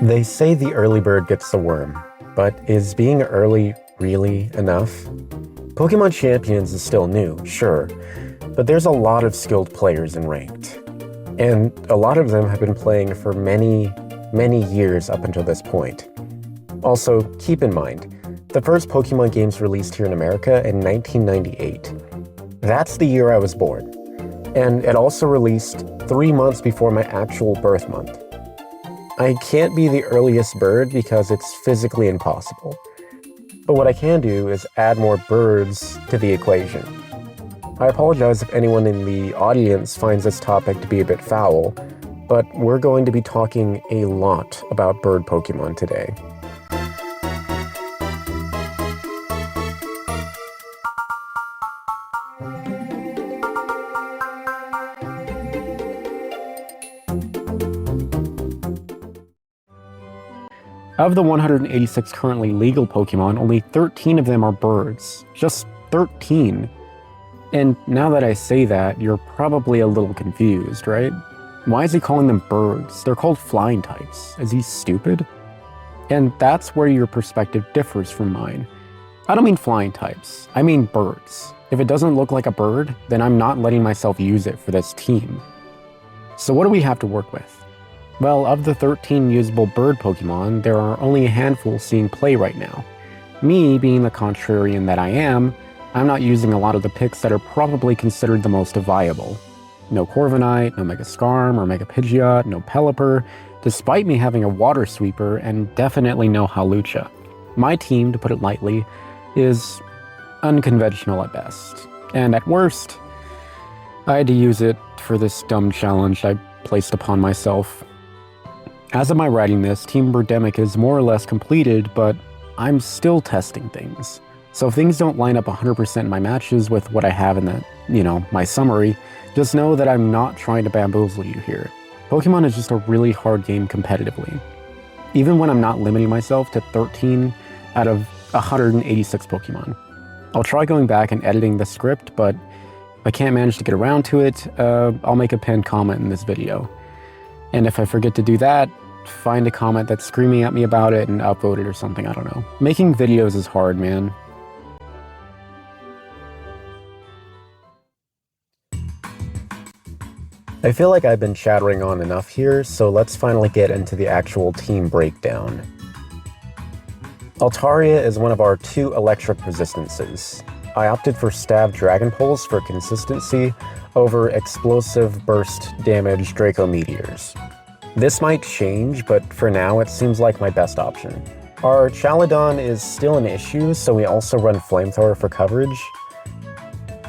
They say the early bird gets the worm, but is being early really enough? Pokémon Champions is still new, sure, but there's a lot of skilled players in Ranked. And a lot of them have been playing for many, many years up until this point. Also, keep in mind, the first Pokémon games released here in America in 1998. That's the year I was born. And it also released 3 months before my actual birth month. I can't be the earliest bird because it's physically impossible. But what I can do is add more birds to the equation. I apologize if anyone in the audience finds this topic to be a bit foul, but we're going to be talking a lot about bird Pokémon today. Of the 186 currently legal Pokémon, only 13 of them are birds. Just 13. And now that I say that, you're probably a little confused, right? Why is he calling them birds? They're called flying types. Is he stupid? And that's where your perspective differs from mine. I don't mean flying types, I mean birds. If it doesn't look like a bird, then I'm not letting myself use it for this team. So what do we have to work with? Well, of the 13 usable bird Pokémon, there are only a handful seeing play right now. Me, being the contrarian that I am, I'm not using a lot of the picks that are probably considered the most viable. No Corviknight, no Mega Skarm or Mega Pidgeot, no Pelipper, despite me having a Water Sweeper, and definitely no Hawlucha. My team, to put it lightly, is unconventional at best. And at worst, I had to use it for this dumb challenge I placed upon myself. As of my writing this, Team Birdemic is more or less completed, but I'm still testing things. So if things don't line up 100% in my matches with what I have in the, my summary, just know that I'm not trying to bamboozle you here. Pokemon is just a really hard game competitively. Even when I'm not limiting myself to 13 out of 186 Pokemon. I'll try going back and editing the script, but if I can't manage to get around to it, I'll make a pinned comment in this video. And if I forget to do that, find a comment that's screaming at me about it and upvote it or something, I don't know. Making videos is hard, man. I feel like I've been chattering on enough here, so let's finally get into the actual team breakdown. Altaria is one of our 2 electric resistances. I opted for Stab Dragon Pulse for consistency over Explosive Burst Damage Draco Meteors. This might change, but for now it seems like my best option. Our Chaladon is still an issue, so we also run Flamethrower for coverage.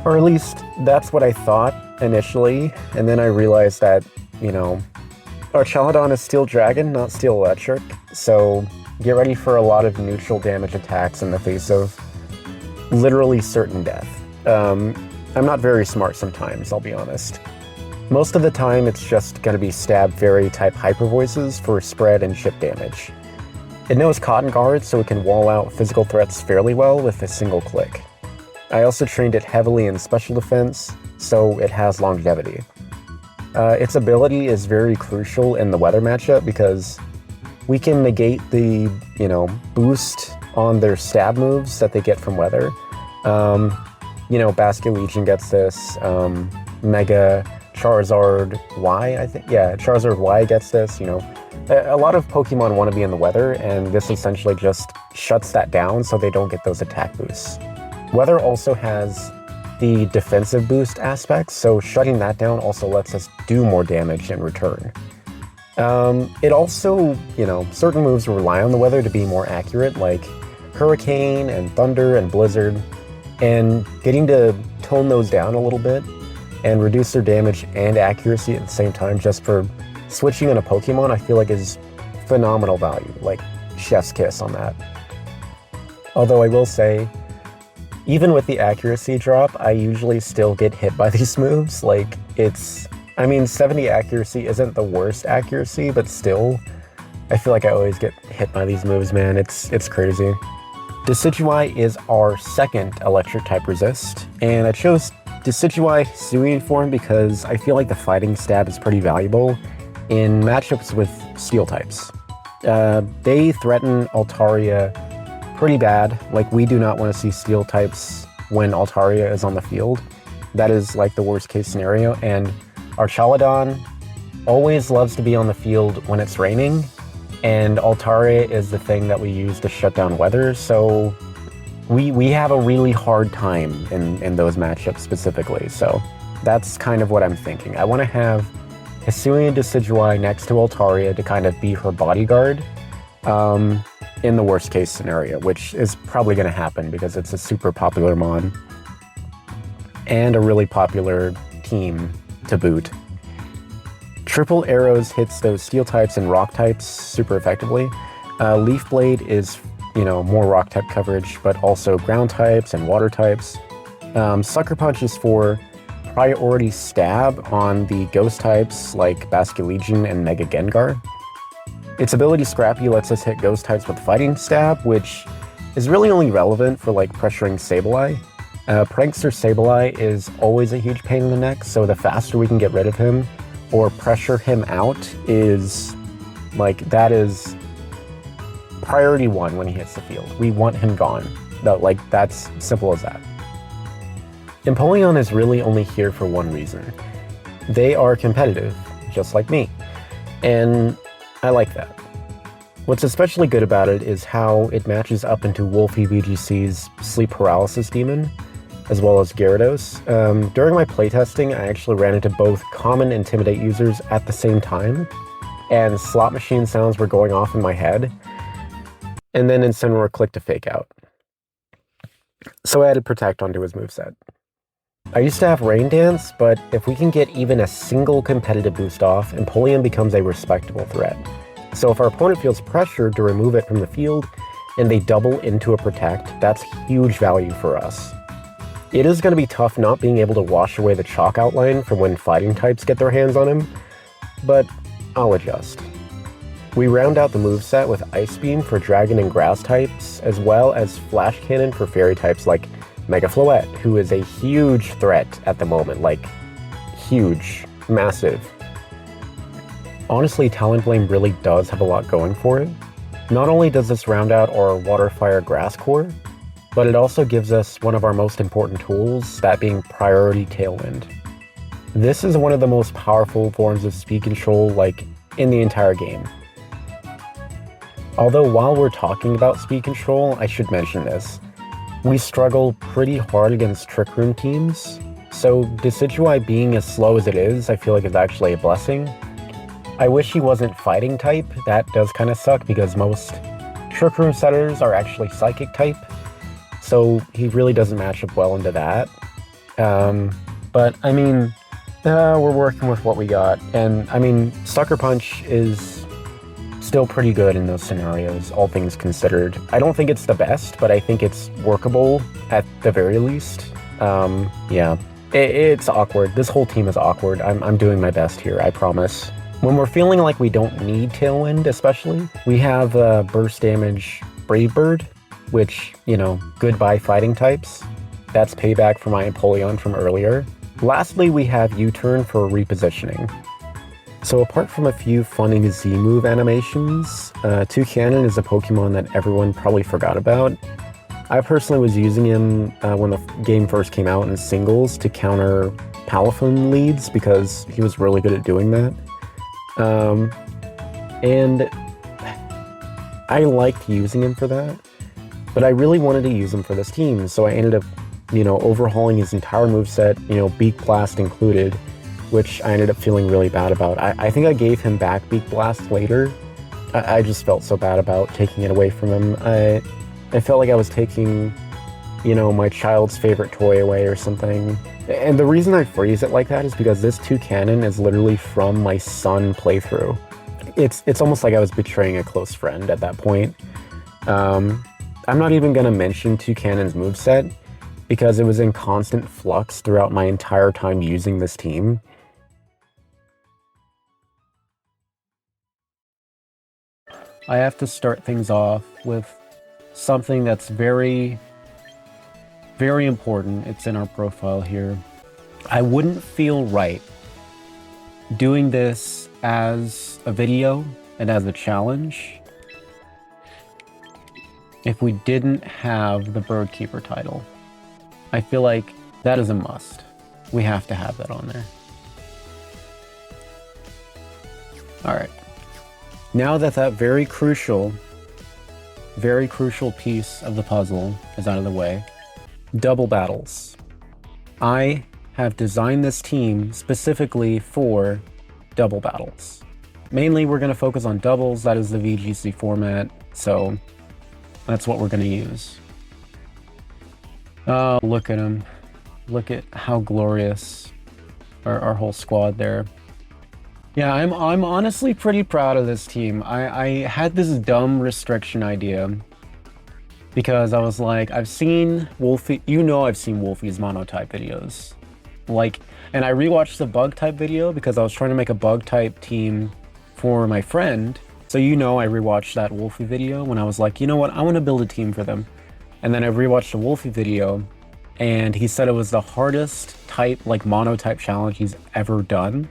Or at least, that's what I thought initially, and then I realized that, our Chaladon is Steel Dragon, not Steel Electric, so get ready for a lot of neutral damage attacks in the face of literally certain death. I'm not very smart sometimes, I'll be honest. Most of the time, it's just going to be Stab Fairy type Hyper Voices for spread and chip damage. It knows Cotton Guard, so it can wall out physical threats fairly well with a single click. I also trained it heavily in special defense, so it has longevity. Its ability is very crucial in the weather matchup because we can negate the, boost on their stab moves that they get from weather. Basket Legion gets this, Mega Charizard Y, I think. Yeah, Charizard Y gets this, A lot of Pokemon want to be in the weather, and this essentially just shuts that down so they don't get those attack boosts. Weather also has the defensive boost aspect, so shutting that down also lets us do more damage in return. It also, certain moves rely on the weather to be more accurate, like Hurricane and Thunder and Blizzard, and getting to tone those down a little bit and reduce their damage and accuracy at the same time just for switching on a Pokemon, I feel like is phenomenal value, like chef's kiss on that. Although I will say, even with the accuracy drop, I usually still get hit by these moves. Like, 70 accuracy isn't the worst accuracy, but still, I feel like I always get hit by these moves, man. It's crazy. Decidueye is our second electric type resist, and I chose Decidueye Hisuian form because I feel like the fighting stab is pretty valuable, in matchups with Steel types. They threaten Altaria pretty bad. Like, we do not want to see Steel types when Altaria is on the field. That is like the worst case scenario, and our Chaladon always loves to be on the field when it's raining, and Altaria is the thing that we use to shut down weather, so we have a really hard time in those matchups specifically. So that's kind of what I'm thinking. I want to have Hisuian Decidueye next to Altaria to kind of be her bodyguard in the worst case scenario, which is probably going to happen because it's a super popular mon and a really popular team to boot. Triple Arrows hits those Steel types and Rock types super effectively. Leaf Blade is, more Rock type coverage, but also Ground types and Water types. Sucker Punch is for priority stab on the Ghost types like Basculegion and Mega Gengar. Its ability Scrappy lets us hit Ghost types with Fighting Stab, which is really only relevant for pressuring Sableye. Prankster Sableye is always a huge pain in the neck, so the faster we can get rid of him or pressure him out is that is priority one when he hits the field. We want him gone. That's simple as that. Empoleon is really only here for one reason. They are competitive, just like me. And I like that. What's especially good about it is how it matches up into Wolfie VGC's Sleep Paralysis Demon, as well as Gyarados. During my playtesting, I actually ran into both common Intimidate users at the same time, and slot machine sounds were going off in my head, and then Incineroar clicked to Fake Out. So I added Protect onto his moveset. I used to have Rain Dance, but if we can get even a single competitive boost off, Empoleon becomes a respectable threat. So if our opponent feels pressured to remove it from the field, and they double into a Protect, that's huge value for us. It is going to be tough not being able to wash away the chalk outline from when fighting types get their hands on him, but I'll adjust. We round out the moveset with Ice Beam for Dragon and Grass types, as well as Flash Cannon for Fairy types like Mega Floette, who is a huge threat at the moment, huge, massive. Honestly, Talonflame really does have a lot going for it. Not only does this round out our Water, Fire, Grass core, but it also gives us one of our most important tools, that being Priority Tailwind. This is one of the most powerful forms of speed control, in the entire game. Although while we're talking about speed control, I should mention this. We struggle pretty hard against Trick Room teams, so Decidueye being as slow as it is, I feel like is actually a blessing. I wish he wasn't Fighting type. That does kind of suck because most Trick Room setters are actually Psychic type, so he really doesn't match up well into that. But I mean, we're working with what we got, and I mean, Sucker Punch is still pretty good in those scenarios, all things considered. I don't think it's the best, but I think it's workable at the very least. Yeah, it's awkward. This whole team is awkward. I'm doing my best here, I promise. When we're feeling like we don't need Tailwind, especially, we have Burst Damage Brave Bird, which, goodbye fighting types. That's payback for my Empoleon from earlier. Lastly, we have U-Turn for repositioning. So apart from a few funny Z-move animations, Toucannon is a Pokemon that everyone probably forgot about. I personally was using him when the game first came out in singles to counter Palafin leads because he was really good at doing that. And I liked using him for that, but I really wanted to use him for this team, so I ended up, overhauling his entire moveset, Beak Blast included, which I ended up feeling really bad about. I think I gave him back Beak Blast later. I just felt so bad about taking it away from him. I felt like I was taking, my child's favorite toy away or something. And the reason I phrase it like that is because this Toucannon is literally from my son playthrough. It's almost like I was betraying a close friend at that point. I'm not even going to mention Toucannon's moveset because it was in constant flux throughout my entire time using this team. I have to start things off with something that's very, very important. It's in our profile here. I wouldn't feel right doing this as a video and as a challenge if we didn't have the Bird Keeper title. I feel like that is a must. We have to have that on there. All right. Now that that very crucial piece of the puzzle is out of the way, double battles. I have designed this team specifically for double battles. Mainly, we're going to focus on doubles. That is the VGC format, so that's what we're going to use. Oh, look at him. Look at how glorious our whole squad there. Yeah, I'm honestly pretty proud of this team. I had this dumb restriction idea because I was like, I've seen Wolfie, I've seen Wolfie's monotype videos. Like, and I rewatched the bug type video because I was trying to make a bug type team for my friend. So I rewatched that Wolfie video when I was like, you know what, I want to build a team for them. And then I rewatched the Wolfie video and he said it was the hardest type, like monotype challenge he's ever done.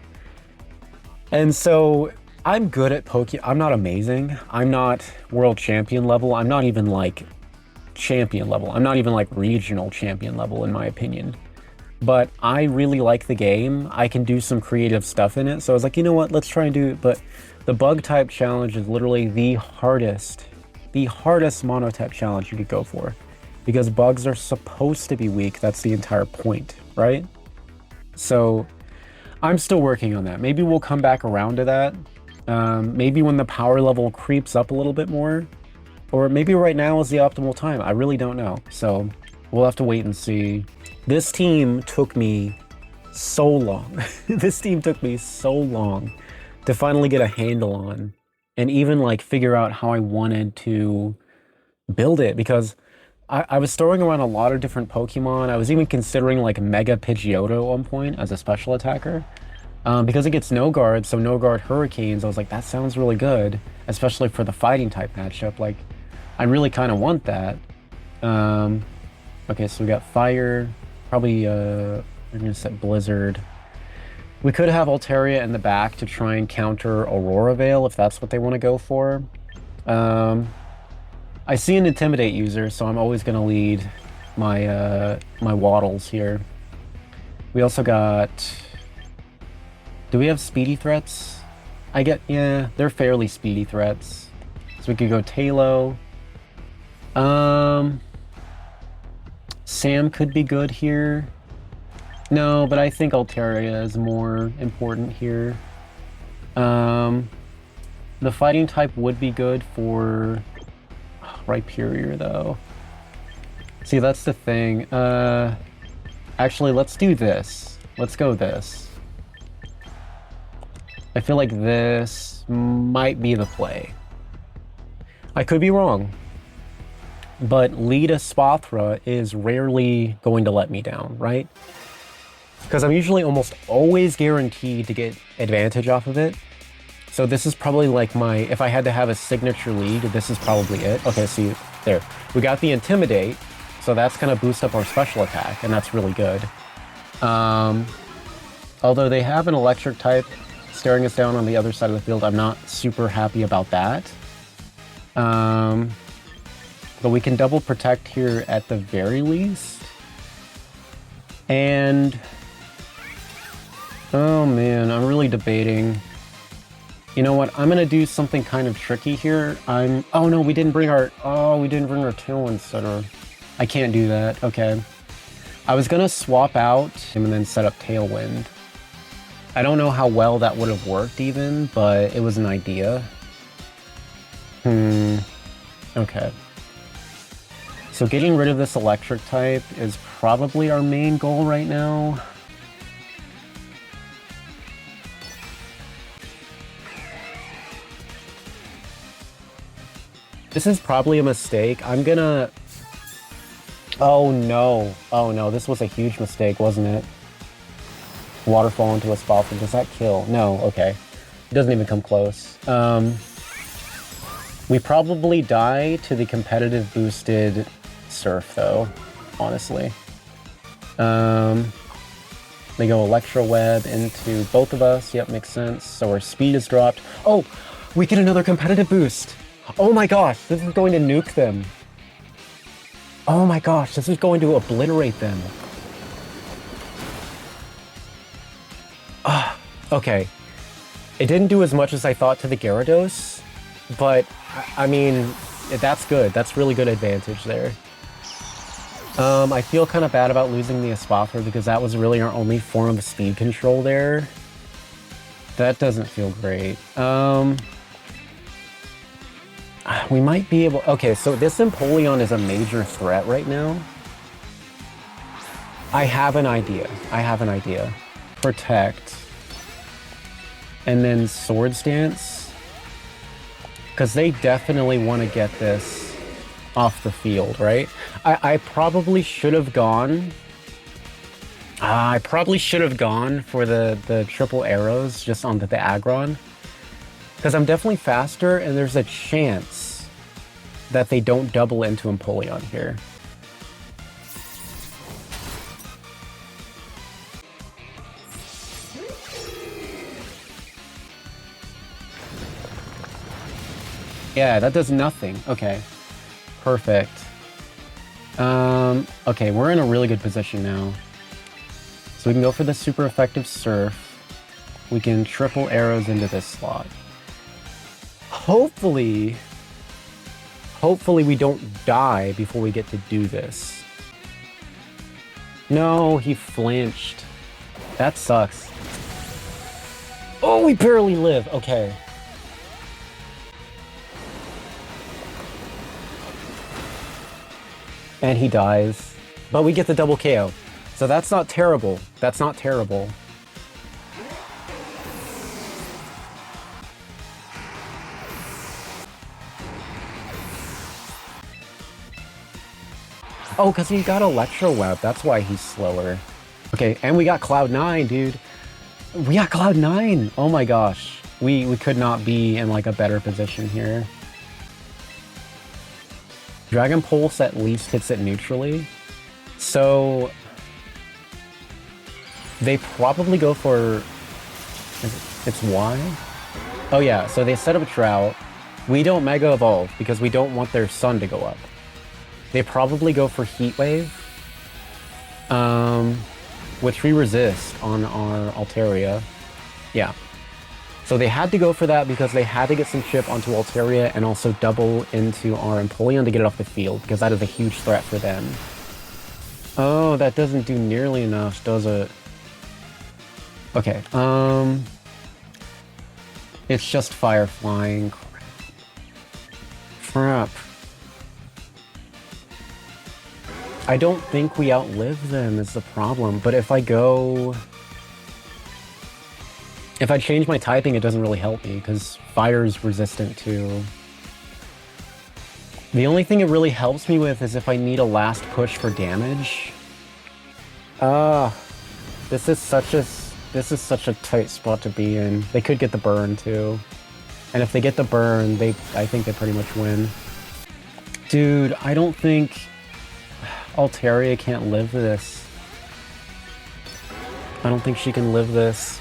And so I'm good at I'm not amazing. I'm not world champion level. I'm not even like champion level. I'm not even like regional champion level in my opinion. But I really like the game. I can do some creative stuff in it. So I was like, you know what, let's try and do it. But the bug type challenge is literally the hardest monotype challenge you could go for. Because bugs are supposed to be weak. That's the entire point, right? So I'm still working on that. Maybe we'll come back around to that. Maybe when the power level creeps up a little bit more. Or maybe right now is the optimal time. I really don't know. So we'll have to wait and see. This team took me so long. This team took me so long to finally get a handle on. And even like figure out how I wanted to build it. Because I was throwing around a lot of different Pokemon. I was even considering like Mega Pidgeotto at one point as a special attacker. Because it gets no guard, so no guard Hurricanes. I was like, that sounds really good. Especially for the fighting type matchup. Like, I really kind of want that. Okay, so we got Fire. Probably, we're going to set Blizzard. We could have Altaria in the back to try and counter Aurora Veil if that's what they want to go for. I see an Intimidate user, so I'm always going to lead my my Waddles here. We also got... Do we have speedy threats? Yeah, they're fairly speedy threats. So we could go Talo. Sam could be good here. No, but I think Altaria is more important here. The fighting type would be good for Rhyperior, though. See, that's the thing. Actually, let's do this. Let's go this. I feel like this might be the play. I could be wrong. But lead Espathra is rarely going to let me down, right? Because I'm usually almost always guaranteed to get advantage off of it. So this is probably like if I had to have a signature lead, this is probably it. Okay, see, there. We got the Intimidate, so that's going to boost up our special attack, and that's really good. Although they have an electric type staring us down on the other side of the field, I'm not super happy about that. But we can double protect here at the very least. And... oh man, I'm really debating. You know what? I'm gonna do something kind of tricky here. Oh no, we didn't bring our Tailwind Center. I can't do that. Okay. I was gonna swap out him and then set up Tailwind. I don't know how well that would have worked even, but it was an idea. Okay. So getting rid of this electric type is probably our main goal right now. This is probably a mistake. I'm gonna... oh no. Oh no, this was a huge mistake, wasn't it? Waterfall into a Espathra. Does that kill? No, okay. It doesn't even come close. We probably die to the competitive boosted Surf, though, honestly. They go Electro Web into both of us. Yep, makes sense. So our speed is dropped. Oh, we get another competitive boost. Oh my gosh, this is going to nuke them. Oh my gosh, this is going to obliterate them. Okay. It didn't do as much as I thought to the Gyarados, but I mean, that's good. That's really good advantage there. I feel kind of bad about losing the Espathra because that was really our only form of speed control there. That doesn't feel great. We might be able... Okay, so this Empoleon is a major threat right now. I have an idea. Protect. And then Swords Dance. Because they definitely want to get this off the field, right? I probably should have gone... I probably should have gone for the triple arrows just onto the Aggron. Because I'm definitely faster, and there's a chance that they don't double into Empoleon here. Yeah, that does nothing. Okay. Perfect. Okay, we're in a really good position now. So we can go for the super effective Surf. We can triple arrows into this slot. Hopefully we don't die before we get to do this. No, he flinched. That sucks. Oh, we barely live. Okay. And he dies. But we get the double KO. So that's not terrible. That's not terrible. Oh, because he got Electro Web. That's why he's slower. Okay, and we got Cloud9, dude. We got Cloud9. Oh my gosh. We could not be in like a better position here. Dragon Pulse at least hits it neutrally. So they probably go for... It's Y? Oh yeah, so they set up a Trout. We don't Mega Evolve because we don't want their Sun to go up. They probably go for Heat Wave. Which we resist on our Altaria. Yeah. So they had to go for that because they had to get some chip onto Altaria and also double into our Empoleon to get it off the field, because that is a huge threat for them. Oh, that doesn't do nearly enough, does it? Okay, it's just Fire Flying. Crap. I don't think we outlive them is the problem, but if I go... If I change my typing, it doesn't really help me, because Fire's resistant to... The only thing it really helps me with is if I need a last push for damage. This is such a tight spot to be in. They could get the burn, too. And if they get the burn, I think they pretty much win. Dude, I don't think... Altaria can't live this. I don't think she can live this.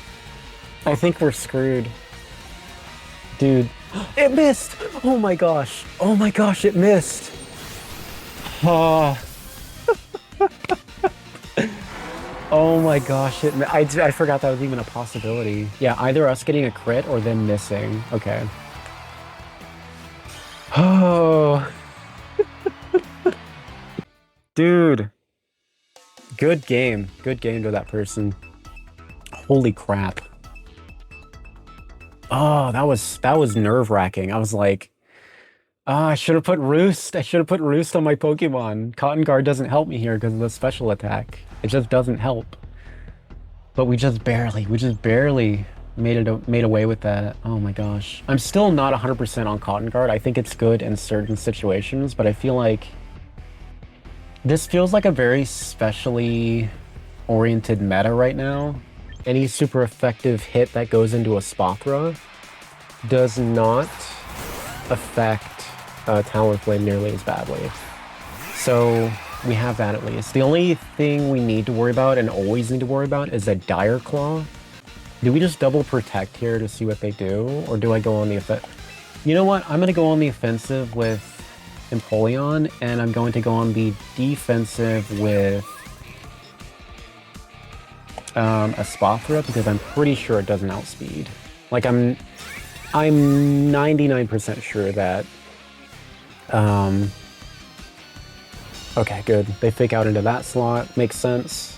I think we're screwed. Dude. It missed! Oh my gosh. Oh my gosh, it missed. Oh, oh my gosh, I forgot that was even a possibility. Yeah, either us getting a crit or them missing. Okay. Oh. Dude. Good game. Good game to that person. Holy crap. Oh, that was nerve-wracking. I was like, I should have put Roost. I should have put Roost on my Pokemon. Cotton Guard doesn't help me here because of the special attack. It just doesn't help. But we just barely made away with that. Oh my gosh. I'm still not 100% on Cotton Guard. I think it's good in certain situations, but I feel like this feels like a very specially oriented meta right now. Any super effective hit that goes into a Espathra does not affect Talonflame nearly as badly. So we have that at least. The only thing we need to worry about and always need to worry about is a Dire Claw. Do we just double protect here to see what they do? Or do I go on the offensive? You know what? I'm going to go on the offensive with Empoleon, and I'm going to go on the defensive with Espathra, because I'm pretty sure it doesn't outspeed. Like, I'm 99% sure that... okay, good. They fake out into that slot. Makes sense.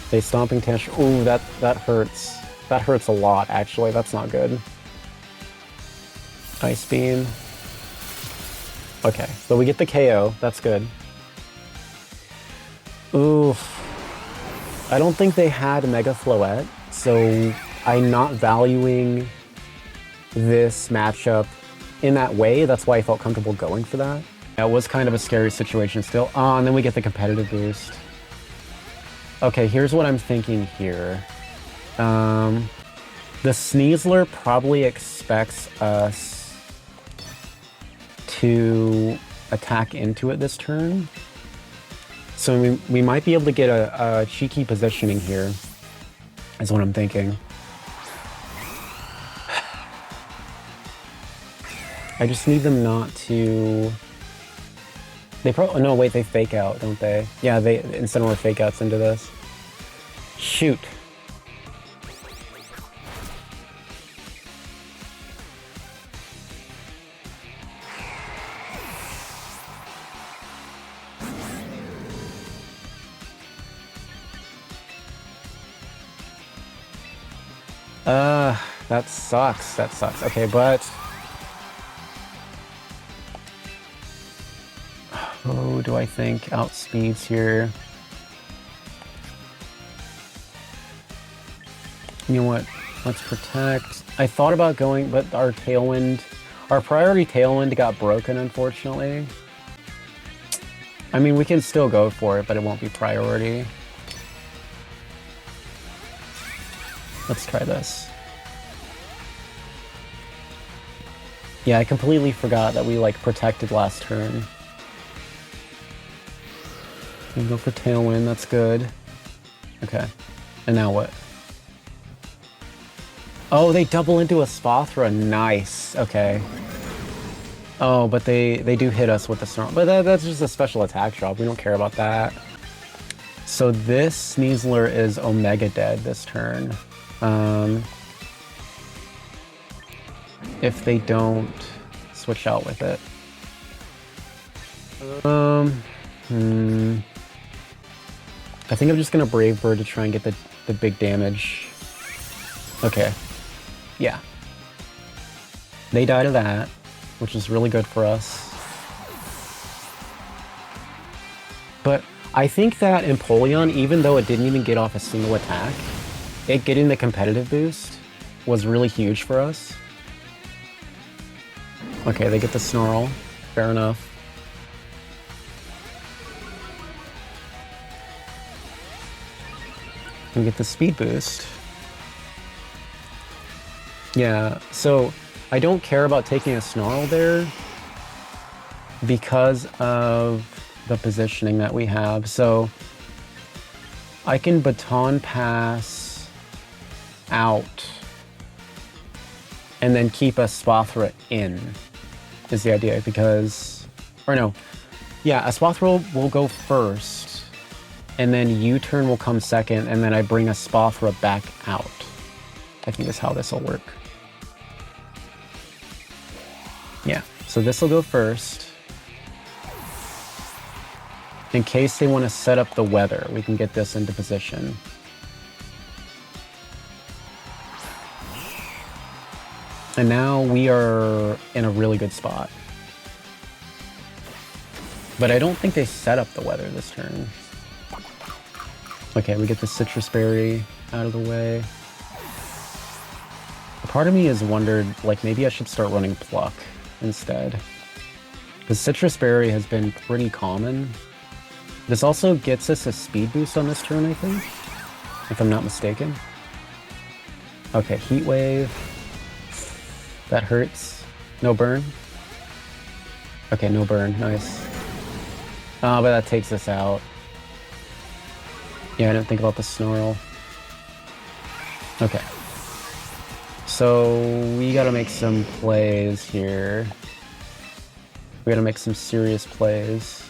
They Stomping Tash. Ooh, that hurts. That hurts a lot, actually. That's not good. Ice Beam. Okay, so we get the KO. That's good. Oof. I don't think they had Mega Floette, so I'm not valuing this matchup in that way. That's why I felt comfortable going for that. That was kind of a scary situation still. Oh, and then we get the competitive boost. Okay, here's what I'm thinking here. The Sneasler probably expects us to attack into it this turn. So we might be able to get a cheeky positioning here, is what I'm thinking. I just need them not to... They probably... No, wait, they fake out, don't they? Yeah, they Incineroar fake outs into this. Shoot. That sucks. That sucks. Okay, but... Oh, do I think outspeeds here? You know what? Let's protect. I thought about going, but our Tailwind... Our priority Tailwind got broken, unfortunately. I mean, we can still go for it, but it won't be priority. Let's try this. Yeah, I completely forgot that we, like, protected last turn. We go for Tailwind, that's good. Okay. And now what? Oh, they double into a Espathra. Nice. Okay. Oh, but they do hit us with the Snarl. But that's just a special attack drop. We don't care about that. So this Sneasler is Omega dead this turn. If they don't switch out with it. I think I'm just gonna Brave Bird to try and get the big damage. Okay. Yeah. They die to that, which is really good for us. But I think that Empoleon, even though it didn't even get off a single attack, it getting the competitive boost was really huge for us. Okay, they get the Snarl. Fair enough. And get the speed boost. Yeah, so I don't care about taking a Snarl there because of the positioning that we have. So I can Baton Pass out and then keep a Espathra in, is the idea, because... Or no. Yeah, Espathra will go first, and then U-turn will come second, and then I bring a Espathra back out. I think is how this will work. Yeah, so this will go first. In case they want to set up the weather, we can get this into position. And now we are in a really good spot. But I don't think they set up the weather this turn. Okay, we get the Citrus Berry out of the way. A part of me has wondered, like, maybe I should start running Pluck instead. Because Citrus Berry has been pretty common. This also gets us a speed boost on this turn, I think, if I'm not mistaken. Okay, Heat Wave. That hurts. No burn? Okay, no burn. Nice. Oh, but that takes us out. Yeah, I didn't think about the Snarl. Okay. So we gotta make some plays here. We gotta make some serious plays.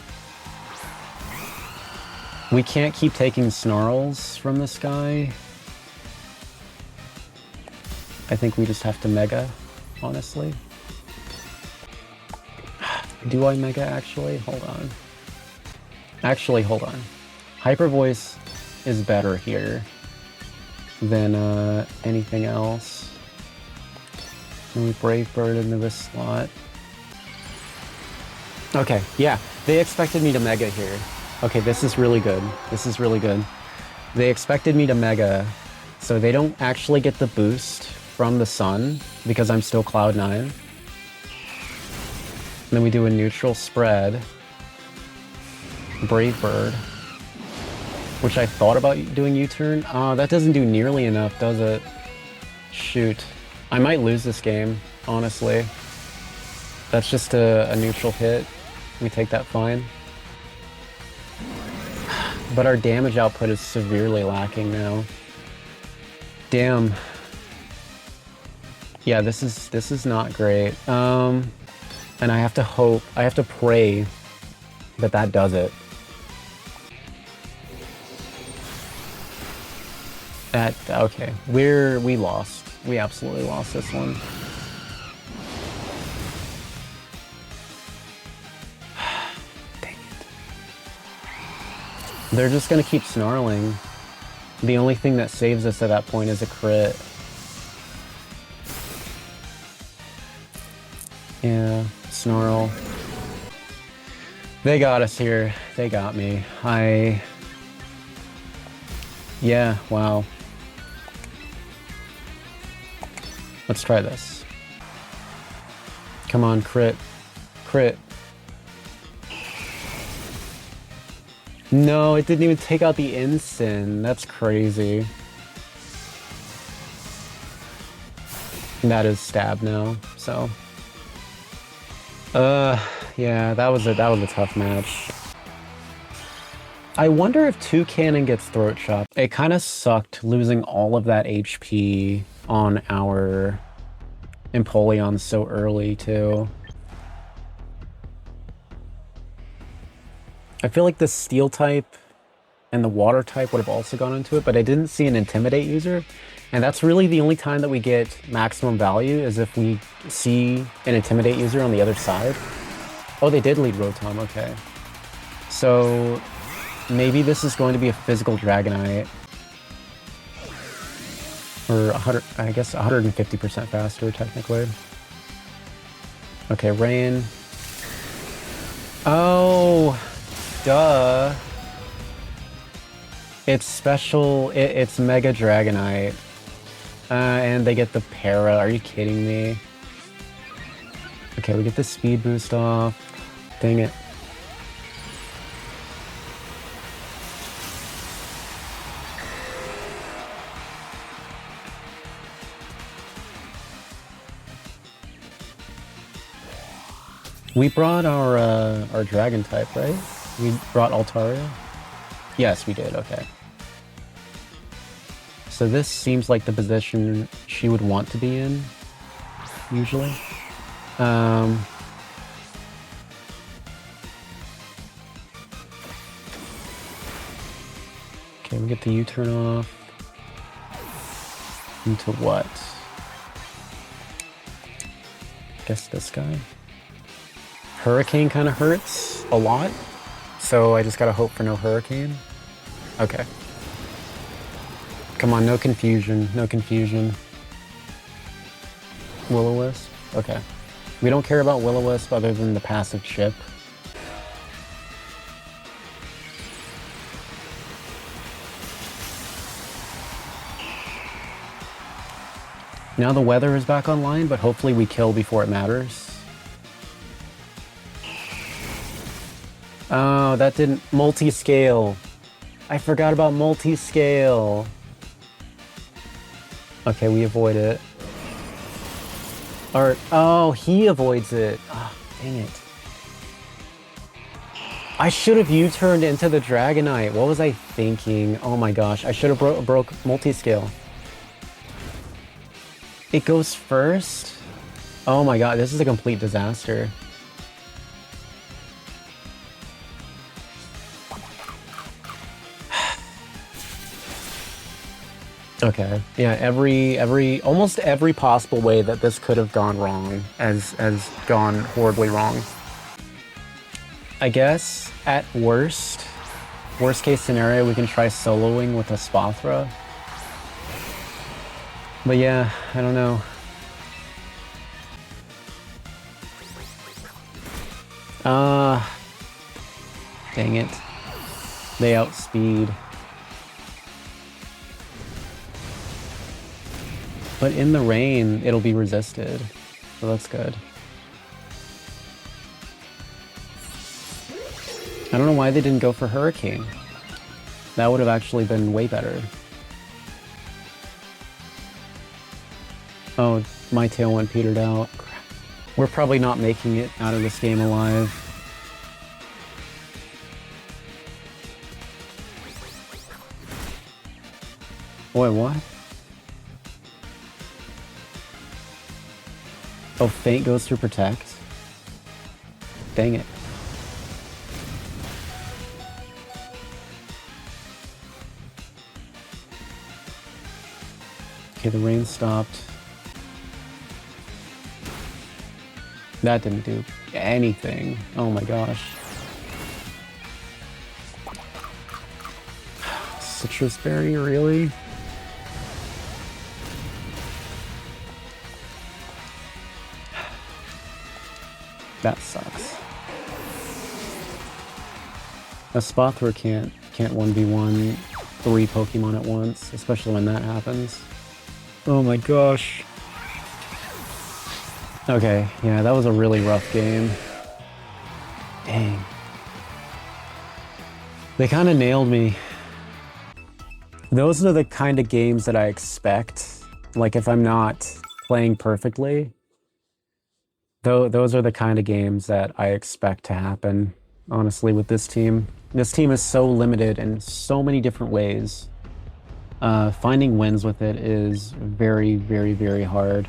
We can't keep taking Snarls from this guy. I think we just have to Mega, honestly. Do I Mega actually? Hold on. Actually, hold on. Hyper Voice is better here than anything else. And we Brave Bird into this slot. Okay, yeah. They expected me to Mega here. Okay, this is really good. This is really good. They expected me to Mega, so they don't actually get the boost from the sun because I'm still Cloud 9. And then we do a neutral spread. Brave Bird. Which I thought about doing U-turn. That doesn't do nearly enough, does it? Shoot. I might lose this game, honestly. That's just a neutral hit. We take that fine. But our damage output is severely lacking now. Damn. Yeah, this is not great. And I have to pray that that does it. Okay, we lost. We absolutely lost this one. Dang it. They're just gonna keep snarling. The only thing that saves us at that point is a crit. Yeah, Snarl. They got us here. They got me. Yeah, wow. Let's try this. Come on, crit. Crit. No, it didn't even take out the Ensign. That's crazy. And that is stab now, so. Yeah, that was a tough match. I wonder if Toucannon gets throat chop. It kind of sucked losing all of that HP on our Empoleon so early, too. I feel like the Steel type and the Water type would have also gone into it, but I didn't see an Intimidate user. And that's really the only time that we get maximum value, is if we see an Intimidate user on the other side. Oh, they did lead Rotom, okay. So maybe this is going to be a physical Dragonite. Or 100, I guess 150% faster, technically. Okay, Rain. Oh, duh. It's special, it's Mega Dragonite. And they get the Para, are you kidding me? Okay, we get the speed boost off. Dang it. We brought our dragon type, right? We brought Altaria? Yes, we did, okay. So this seems like the position she would want to be in, usually. Okay, we get the U-turn off. Into what? Guess this guy. Hurricane kind of hurts a lot, so I just gotta hope for no Hurricane. Okay. Come on, no confusion, no confusion. Will-O-Wisp? Okay. We don't care about Will-O-Wisp other than the passive chip. Now the weather is back online, but hopefully we kill before it matters. Oh, that didn't... Multi-scale. I forgot about multi-scale. Okay, we avoid it. Or, oh, he avoids it. Oh, dang it. I should have U-turned into the Dragonite. What was I thinking? Oh my gosh, I should have broke multi-scale. It goes first? Oh my god, this is a complete disaster. Okay. Yeah, almost every possible way that this could have gone wrong has gone horribly wrong. I guess at worst case scenario, we can try soloing with Espathra. But yeah, I don't know. Dang it. They outspeed. But in the rain, it'll be resisted. So that's good. I don't know why they didn't go for Hurricane. That would have actually been way better. Oh, my Tailwind petered out. We're probably not making it out of this game alive. Wait, what? Oh, Faint goes through Protect? Dang it. Okay, the rain stopped. That didn't do anything. Oh my gosh. Citrus Berry, really? That sucks. Espathra can't 1v1 3 Pokemon at once, especially when that happens. Oh my gosh. Okay, yeah, that was a really rough game. Dang. They kind of nailed me. Those are the kind of games that I expect. Like, if I'm not playing perfectly, those are the kind of games that I expect to happen, honestly, with this team. This team is so limited in so many different ways. Finding wins with it is very, very, very hard.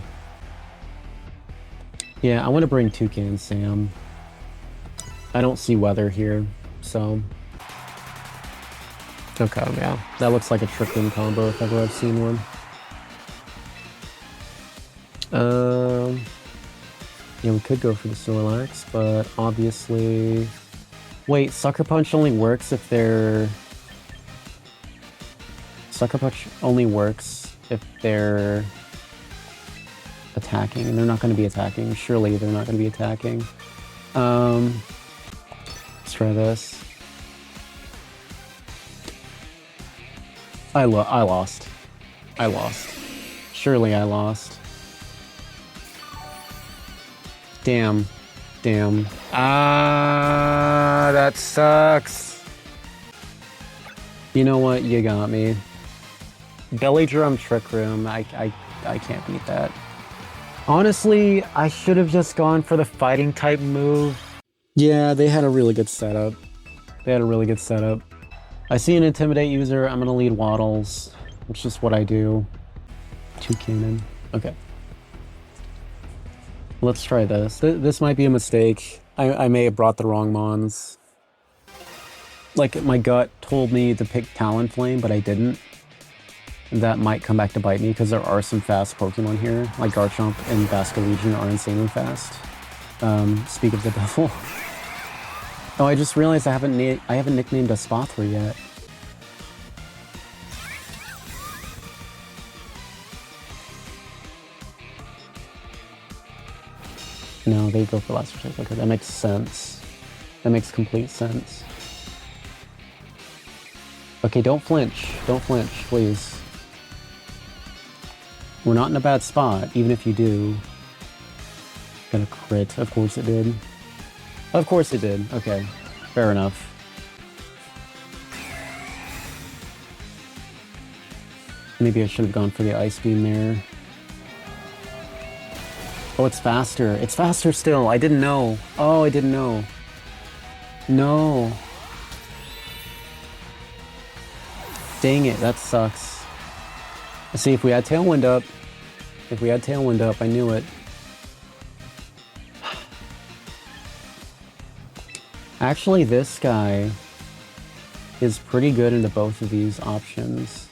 Yeah, I want to bring Toucan Sam. I don't see weather here, so... Okay, yeah. That looks like a Trick Room combo if ever I've seen one. Yeah, we could go for the Snorlax, but obviously... Wait, Sucker Punch only works if they're... Sucker Punch only works if they're attacking, and they're not going to be attacking. Surely they're not going to be attacking. Let's try this. I lost. I lost. Surely I lost. Damn. Damn. Ah, that sucks. You know what? You got me. Belly Drum Trick Room. I can't beat that. Honestly, I should have just gone for the fighting type move. Yeah, they had a really good setup. I see an Intimidate user, I'm gonna lead Waddles. It's just what I do. 2 Cannon. Okay. Let's try this. This might be a mistake. I may have brought the wrong Mons. Like, my gut told me to pick Talonflame, but I didn't. That might come back to bite me, because there are some fast Pokemon here. Like Garchomp and Basculegion are insanely fast. Speak of the devil. Oh, I just realized I haven't nicknamed Espathra yet. No, they go for last protect. Okay, that makes sense. That makes complete sense. Okay, don't flinch. Don't flinch, please. We're not in a bad spot, even if you do. Got a crit. Of course it did. Of course it did. Okay, fair enough. Maybe I should have gone for the Ice Beam there. Oh, it's faster. It's faster still. I didn't know. Oh, I didn't know. No. Dang it, that sucks. See, if we had Tailwind up, I knew it. Actually, this guy is pretty good into both of these options.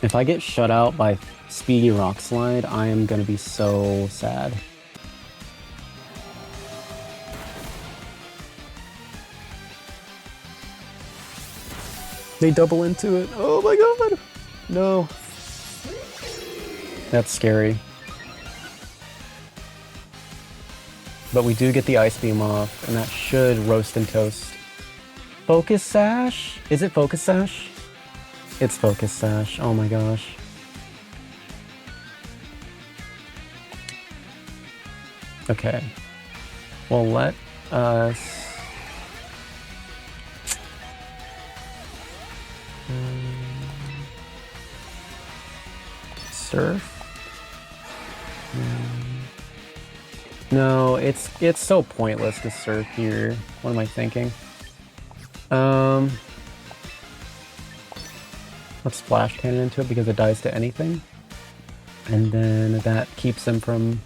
If I get shut out by Speedy Rock Slide, I am gonna be so sad. They double into it. Oh my god! No. That's scary. But we do get the Ice Beam off, and that should roast and toast. Focus Sash? Is it Focus Sash? It's Focus Sash. Oh my gosh. Okay. Well, let us... Surf? No, it's so pointless to surf here. What am I thinking? Let's Splash Cannon into it because it dies to anything. And then that keeps him from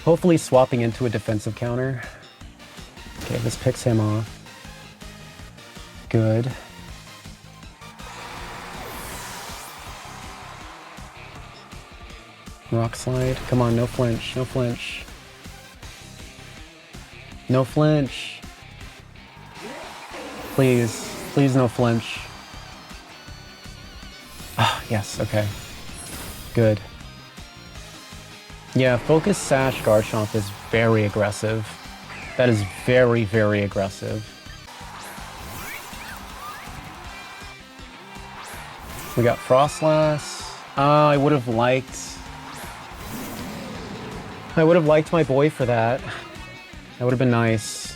hopefully swapping into a defensive counter. Okay, this picks him off. Good. Rock Slide. Come on, no flinch, no flinch. No flinch. Please, please no flinch. Ah, yes, okay. Good. Yeah, Focus Sash Garchomp is very aggressive. That is very, very aggressive. We got Frostlass. I would have liked my boy for that. That would have been nice.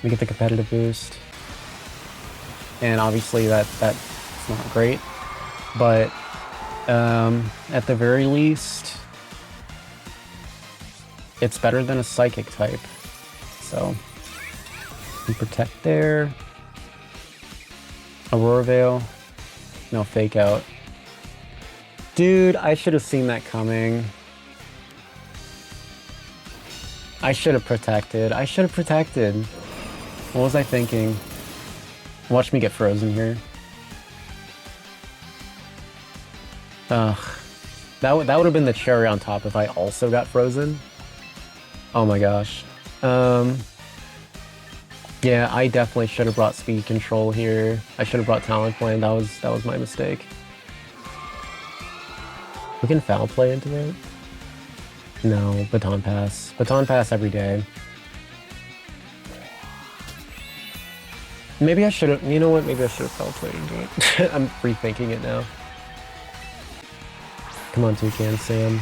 We get the competitive boost. And obviously that's not great. But at the very least, it's better than a Psychic type. So, we protect there. Aurora Veil. No, Fake Out. Dude, I should have seen that coming. I should have protected. I should have protected. What was I thinking? Watch me get frozen here. Ugh. That would have been the cherry on top if I also got frozen. Oh my gosh. Yeah, I definitely should have brought Speed Control here. I should have brought Talent Play. That was my mistake. We can Foul Play into it. No, Baton Pass. Baton Pass every day. Maybe I should have, you know what, maybe I should have Foul Played into it. I'm rethinking it now. Come on, Toucan Sam.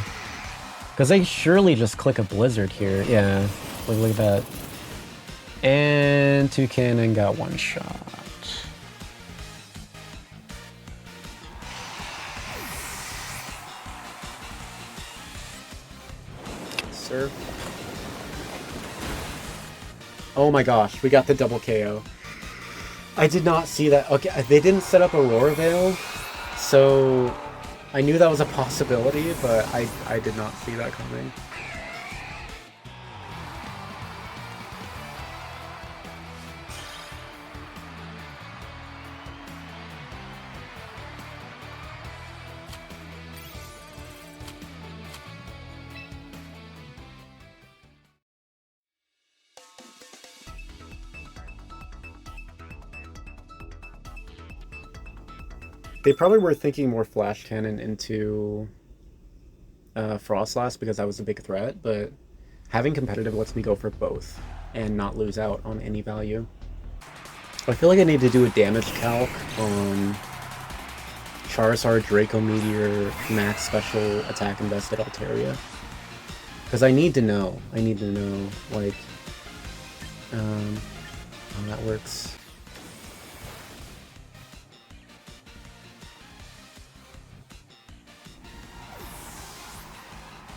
Because they surely just click a Blizzard here. Yeah, look at that. And Toucan got one shot. Surf. Oh my gosh, we got the double KO. I did not see that. Okay, they didn't set up Aurora Veil, so I knew that was a possibility, but I did not see that coming. They probably were thinking more Flash Cannon into Frostlass because that was a big threat, but having competitive lets me go for both and not lose out on any value. I feel like I need to do a damage calc on Charizard, Draco Meteor, Max Special, Attack Invested Altaria. Because I need to know. Like, how that works.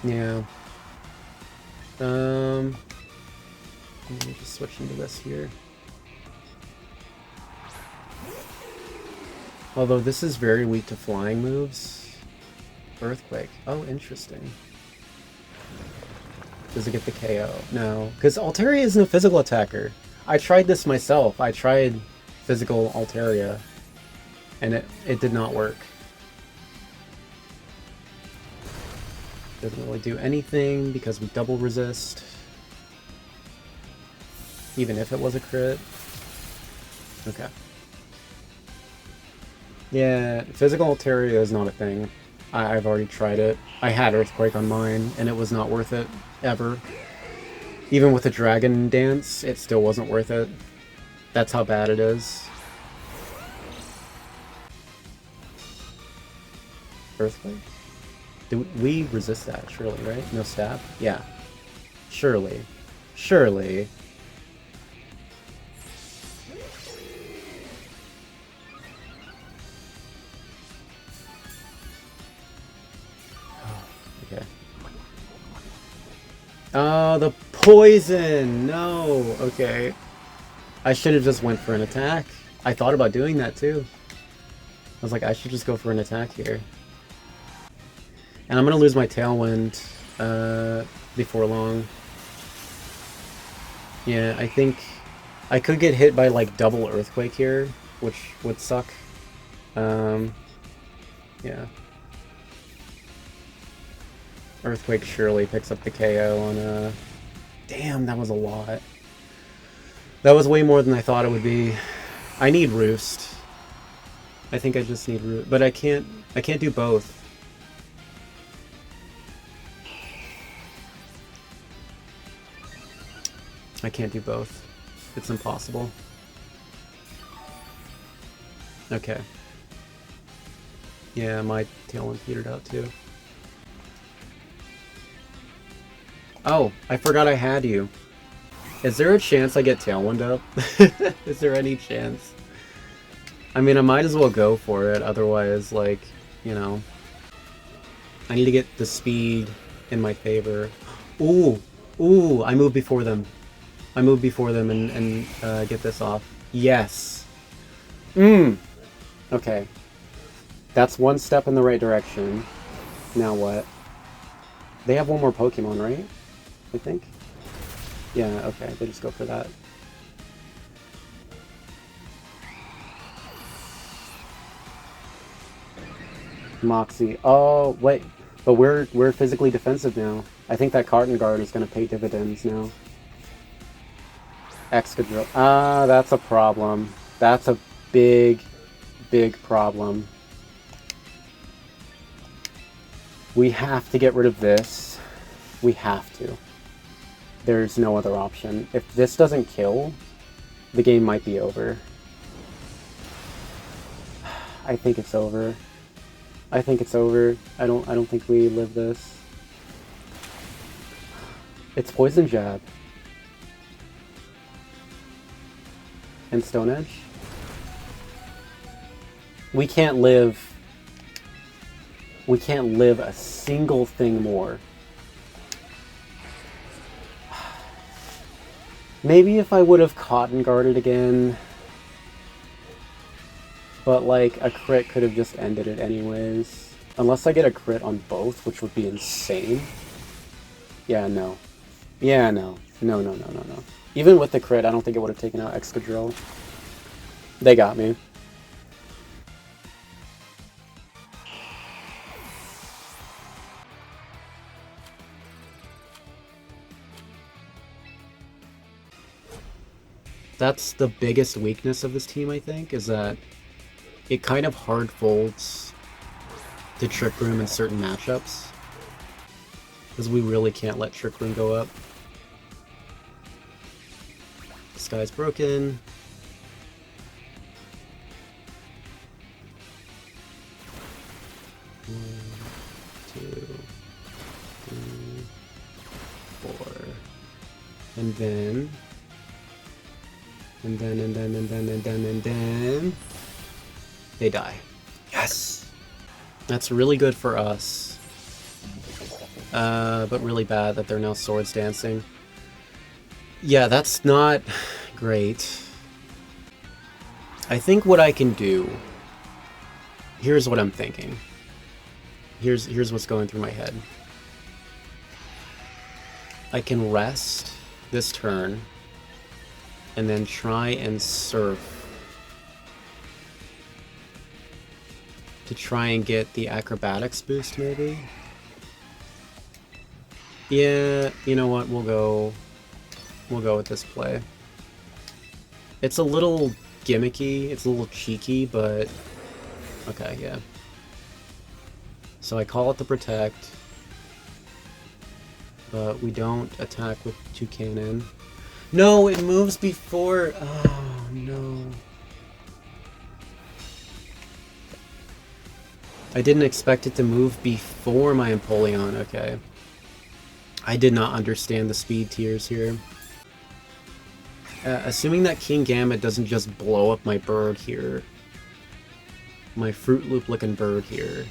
Yeah. Let me just switch into this here. Although this is very weak to flying moves. Earthquake. Oh, interesting. Does it get the KO? No. Because Altaria isn't a physical attacker. I tried this myself. I tried physical Altaria. And it did not work. Doesn't really do anything because we double resist. Even if it was a crit. Okay. Yeah, physical Altaria is not a thing. I've already tried it. I had Earthquake on mine, and it was not worth it, ever. Even with the Dragon Dance, it still wasn't worth it. That's how bad it is. Earthquake? Do we resist that, surely, right? No stab? Yeah. Surely. Surely. Okay. Oh, the poison! No! Okay. I should have just went for an attack. I thought about doing that too. I was like, I should just go for an attack here. And I'm gonna lose my Tailwind before long. Yeah, I think I could get hit by like double Earthquake here, which would suck. Yeah. Earthquake surely picks up the KO on Damn, that was a lot. That was way more than I thought it would be. I need Roost. I think I just need Roost, but I can't do both. I can't do both. It's impossible. Okay. Yeah, my Tailwind petered out too. Oh, I forgot I had you. Is there a chance I get Tailwind up? Is there any chance? I mean, I might as well go for it, otherwise, like, you know. I need to get the speed in my favor. Ooh! Ooh! I move before them. I move before them and get this off. Yes! Okay. That's one step in the right direction. Now what? They have one more Pokemon, right? I think? Yeah, okay, they just go for that. Moxie. Oh, wait. But we're physically defensive now. I think that Carton Guard is going to pay dividends now. Excadrill. Ah, that's a problem. That's a big, big problem. We have to get rid of this. We have to. There's no other option. If this doesn't kill, the game might be over. I think it's over. I think it's over. I don't think we live this. It's Poison Jab. And Stone Edge. We can't live a single thing more. Maybe if I would have Cotton Guarded again, but like a crit could have just ended it anyways. Unless I get a crit on both, which would be insane. Yeah, no. Yeah, no. No. Even with the crit, I don't think it would have taken out Excadrill. They got me. That's the biggest weakness of this team, I think, is that it kind of hard folds to Trick Room in certain matchups. Because we really can't let Trick Room go up. Sky's broken. One, 2, 3, 4. And then they die. Yes! That's really good for us. But really bad that they're now swords dancing. Yeah, that's not great. I think what I can do... Here's what I'm thinking. Here's what's going through my head. I can rest this turn and then try and surf to try and get the acrobatics boost, maybe? Yeah, you know what, we'll go with this play. It's a little gimmicky, it's a little cheeky, but okay, yeah. So I call it the protect, but we don't attack with 2 cannon. No, it moves before. Oh no. I didn't expect it to move before my Empoleon. Okay. I did not understand the speed tiers here. Assuming that King Gambit doesn't just blow up my bird here. My Fruit Loop looking bird here.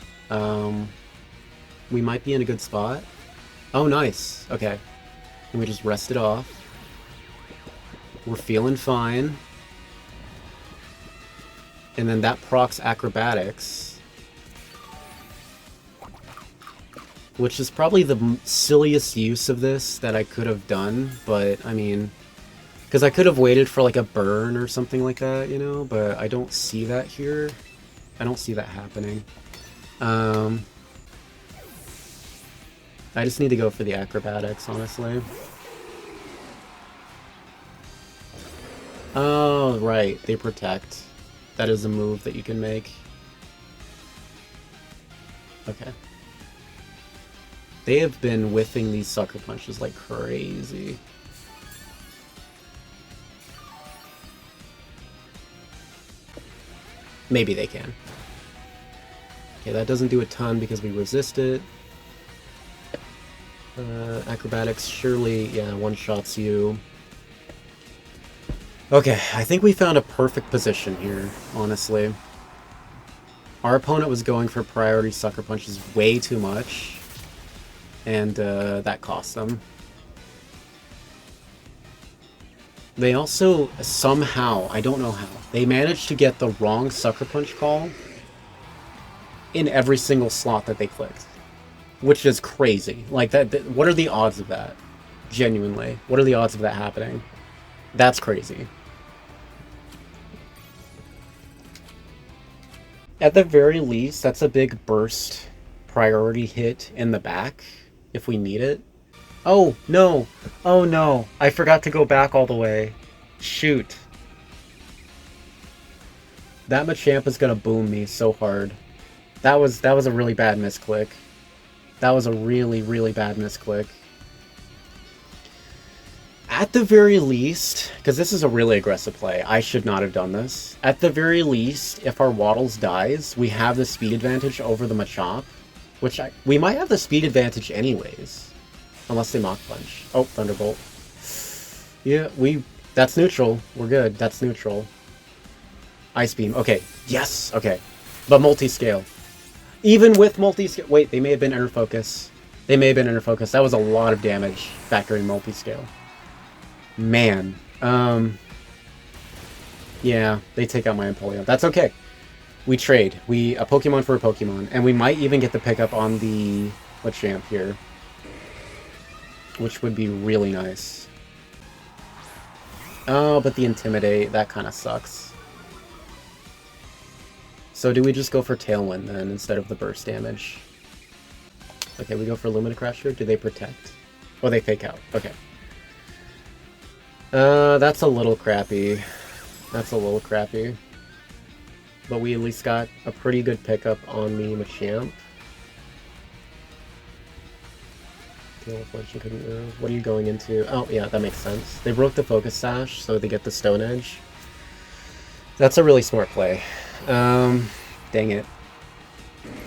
We might be in a good spot. Oh, nice. Okay. And we just rest it off. We're feeling fine. And then that procs Acrobatics. Which is probably the silliest use of this that I could have done, but, I mean... Because I could have waited for, like, a burn or something like that, you know? But I don't see that here. I don't see that happening. I just need to go for the Acrobatics, honestly. Oh, right. They protect. That is a move that you can make. Okay. They have been whiffing these Sucker Punches like crazy. Maybe they can. Okay, that doesn't do a ton because we resist it. Acrobatics surely, yeah, one-shots you. Okay, I think we found a perfect position here, honestly. Our opponent was going for priority Sucker Punches way too much, and that cost them. They also, somehow, I don't know how, they managed to get the wrong Sucker Punch call in every single slot that they clicked. Which is crazy. Like, that, what are the odds of that? Genuinely. What are the odds of that happening? That's crazy. At the very least, that's a big burst priority hit in the back, if we need it. Oh, no! Oh, no! I forgot to go back all the way. Shoot. That Machamp is gonna boom me so hard. That was a really bad misclick. That was a really, really bad misclick. At the very least, because this is a really aggressive play, I should not have done this. At the very least, if our Waddles dies, we have the speed advantage over the Machop, which we might have the speed advantage anyways. Unless they Mach Punch. Oh, Thunderbolt. Yeah, that's neutral. We're good. That's neutral. Ice Beam. Okay. Yes! Okay. But multi-scale. Even with multi-scale... Wait, they may have been inner focus. They may have been inner focus. That was a lot of damage factoring multi-scale. Man. Yeah, they take out my Empoleon. That's okay. We trade. A Pokemon for a Pokemon. And we might even get the pickup on the Machamp here. Which would be really nice. Oh, but the Intimidate, that kind of sucks. So do we just go for Tailwind then, instead of the burst damage? Okay, we go for Lumina here. Do they protect? Oh, they fake out. Okay. That's a little crappy. That's a little crappy. But we at least got a pretty good pickup on the Machamp. What are you going into? Oh, yeah, that makes sense. They broke the Focus Sash, so they get the Stone Edge. That's a really smart play. Dang it.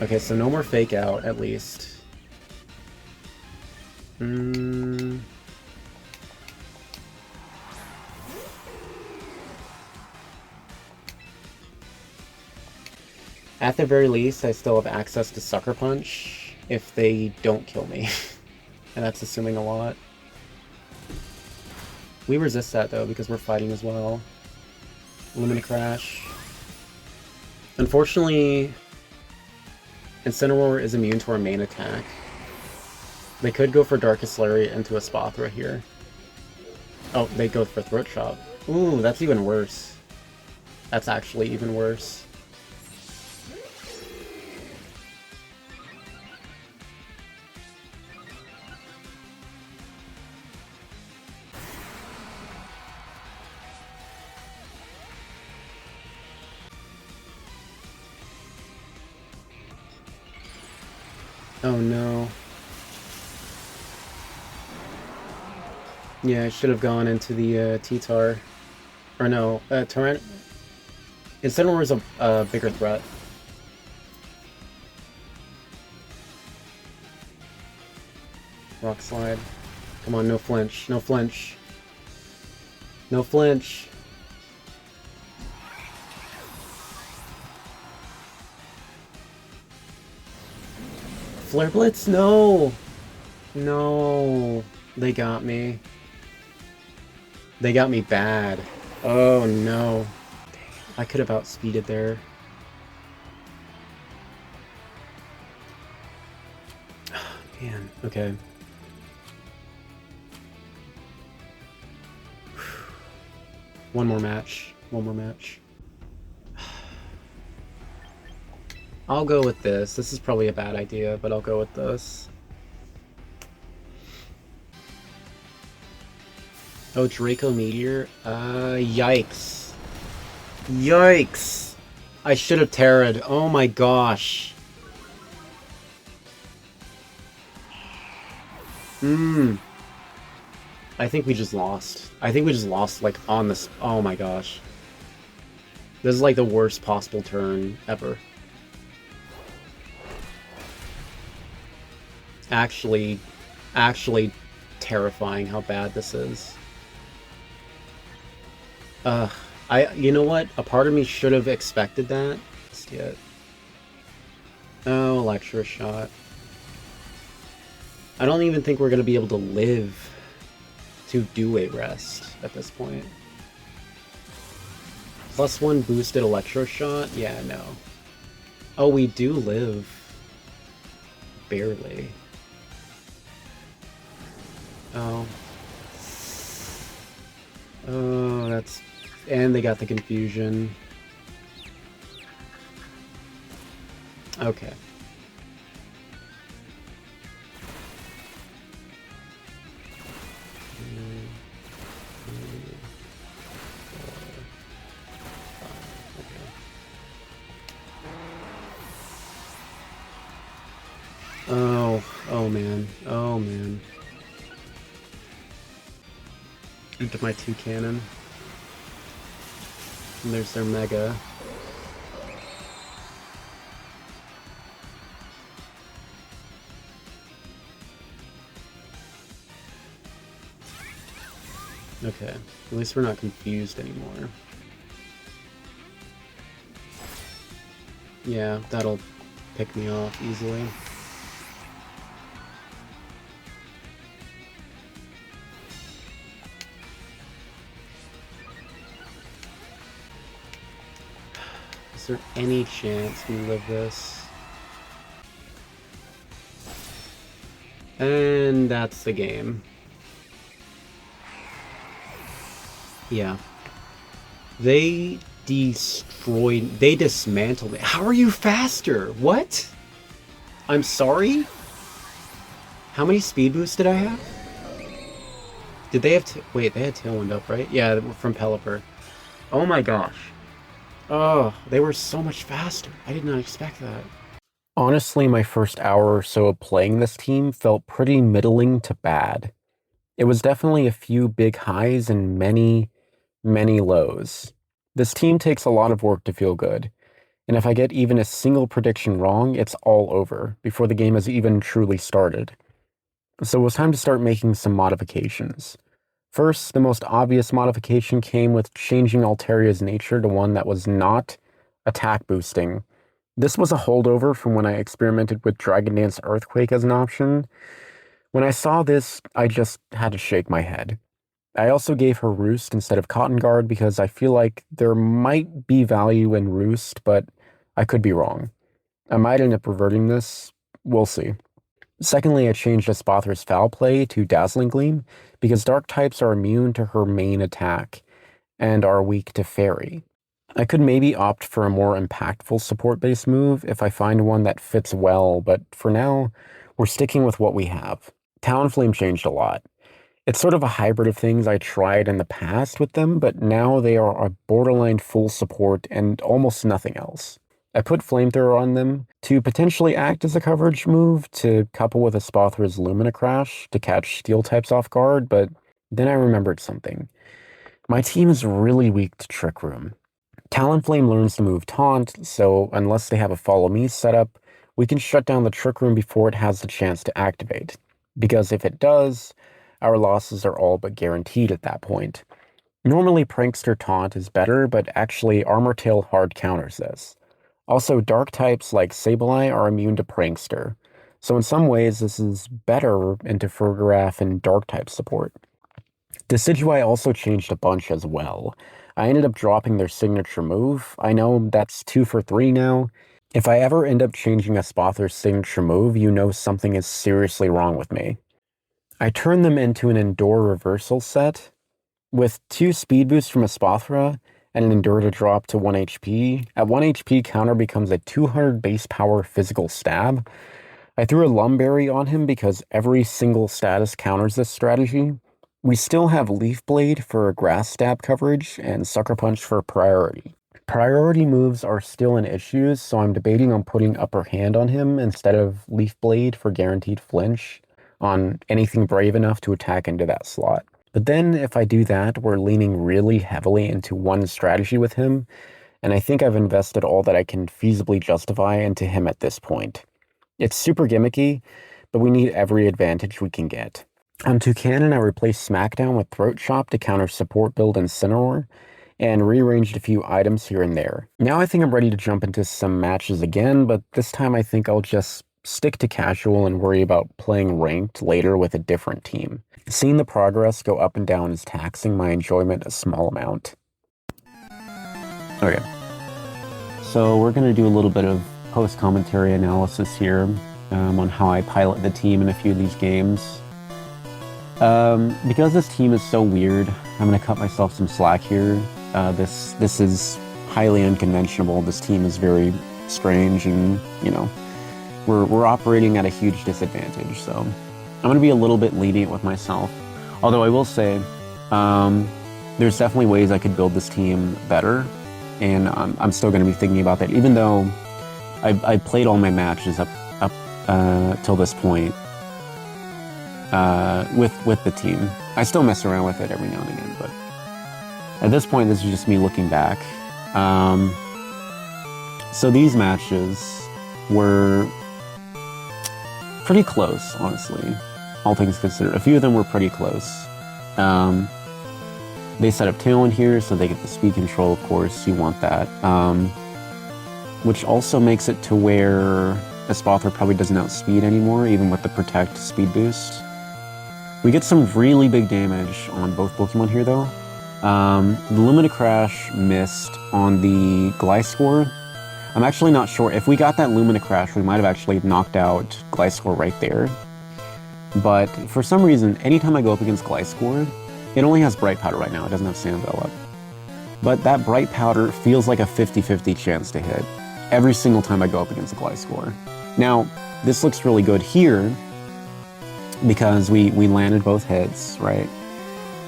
Okay, so no more Fake Out, at least. At the very least, I still have access to Sucker Punch if they don't kill me. And that's assuming a lot. We resist that, though, because we're fighting as well. Lumina Crash. Unfortunately, Incineroar is immune to our main attack. They could go for Darkest Lariat into Espathra here. Oh, they go for Throat Chop. Ooh, that's even worse. That's actually even worse. Oh no. Yeah, I should have gone into the T-Tar. Or no, Torrent. Incineroar is a bigger threat. Rock Slide. Come on, no flinch. No flinch. No flinch. Flare Blitz? No! No. They got me. They got me bad. Oh no. I could have outspeeded there. Oh, man, okay. One more match. One more match. I'll go with this. This is probably a bad idea, but I'll go with this. Oh, Draco Meteor? Yikes. Yikes! I should have Terra'd. Oh my gosh. I think we just lost. I think we just lost, like, on this. Oh my gosh. This is, like, the worst possible turn ever. Actually terrifying how bad this is. You know what? A part of me should have expected that. Let's get... Oh, Electro Shot. I don't even think we're going to be able to live to do a rest at this point. +1 boosted Electro Shot? Yeah, no. Oh, we do live. Barely. Oh. Oh, that's... And they got the confusion. Okay. Oh man. Oh man. Into my 2 cannon. And there's their Mega. Okay, at least we're not confused anymore. Yeah, that'll pick me off easily. Is there any chance we live this? And that's the game. Yeah. They dismantled me. How are you faster? What? I'm sorry? How many speed boosts did I have? Did they have wait, they had Tailwind up, right? Yeah, from Pelipper. Oh my gosh. Oh, they were so much faster. I did not expect that. Honestly, my first hour or so of playing this team felt pretty middling to bad. It was definitely a few big highs and many lows. This team takes a lot of work to feel good, and if I get even a single prediction wrong, it's all over before the game has even truly started. So it was time to start making some modifications. First, the most obvious modification came with changing Alteria's nature to one that was not attack boosting. This was a holdover from when I experimented with Dragon Dance Earthquake as an option, When I saw this, I just had to shake my head. I also gave her Roost instead of Cotton Guard because I feel like there might be value in Roost, but I could be wrong. I might end up reverting this. We'll see. Secondly, I changed Espathra's Foul Play to Dazzling Gleam because Dark types are immune to her main attack and are weak to Fairy. I could maybe opt for a more impactful support-based move if I find one that fits well, but for now, we're sticking with what we have. Talonflame changed a lot. It's sort of a hybrid of things I tried in the past with them, but now they are a borderline full support and almost nothing else. I put Flamethrower on them to potentially act as a coverage move to couple with Espathra's Lumina Crash to catch Steel types off guard, but then I remembered something. My team is really weak to Trick Room. Talonflame learns to move Taunt, so unless they have a Follow Me setup, we can shut down the Trick Room before it has the chance to activate. Because if it does, our losses are all but guaranteed at that point. Normally Prankster Taunt is better, but actually Armortail hard counters this. Also, Dark types like Sableye are immune to Prankster, so in some ways this is better into Fergaraf and Dark type support. Decidueye also changed a bunch as well. I ended up dropping their signature move. I know that's 2 for 3 now. If I ever end up changing Espathra's signature move, you know something is seriously wrong with me. I turned them into an Endure reversal set with 2 speed boosts from Espathra and an Endure to drop to 1 HP. At 1 HP, counter becomes a 200 base power physical stab. I threw a Lumberry on him because every single status counters this strategy. We still have Leaf Blade for grass stab coverage and Sucker Punch for priority. Priority moves are still an issue, so I'm debating on putting Upper Hand on him instead of Leaf Blade for guaranteed flinch on anything brave enough to attack into that slot. But then if I do that, we're leaning really heavily into one strategy with him, and I think I've invested all that I can feasibly justify into him at this point. It's super gimmicky, but we need every advantage we can get. On Toucanon, I replaced Smackdown with Throat Chop to counter Support Build and Cineroar, and rearranged a few items here and there. Now I think I'm ready to jump into some matches again, but this time I think I'll just stick to casual and worry about playing ranked later with a different team. Seeing the progress go up and down is taxing my enjoyment a small amount. Okay, so we're going to do a little bit of post-commentary analysis here on how I pilot the team in a few of these games. Because this team is so weird, I'm going to cut myself some slack here. This is highly unconventional. This team is very strange, and, you know, we're operating at a huge disadvantage, so I'm going to be a little bit lenient with myself. Although I will say, there's definitely ways I could build this team better, and I'm still going to be thinking about that, even though I played all my matches up till this point with the team. I still mess around with it every now and again, but at this point, this is just me looking back. So these matches were pretty close, honestly, all things considered. A few of them were pretty close. They set up Tailwind here, so they get the speed control, of course, you want that. Which also makes it to where Espathra probably doesn't outspeed anymore, even with the Protect speed boost. We get some really big damage on both Pokemon here, though. The Lumina Crash missed on the Gliscor. I'm actually not sure. If we got that Lumina Crash, we might have actually knocked out Gliscor right there. But for some reason, anytime I go up against Gliscor, it only has Bright Powder right now. It doesn't have Sand Envelop. But that Bright Powder feels like a 50-50 chance to hit every single time I go up against Gliscor. Now, this looks really good here because we landed both hits, right?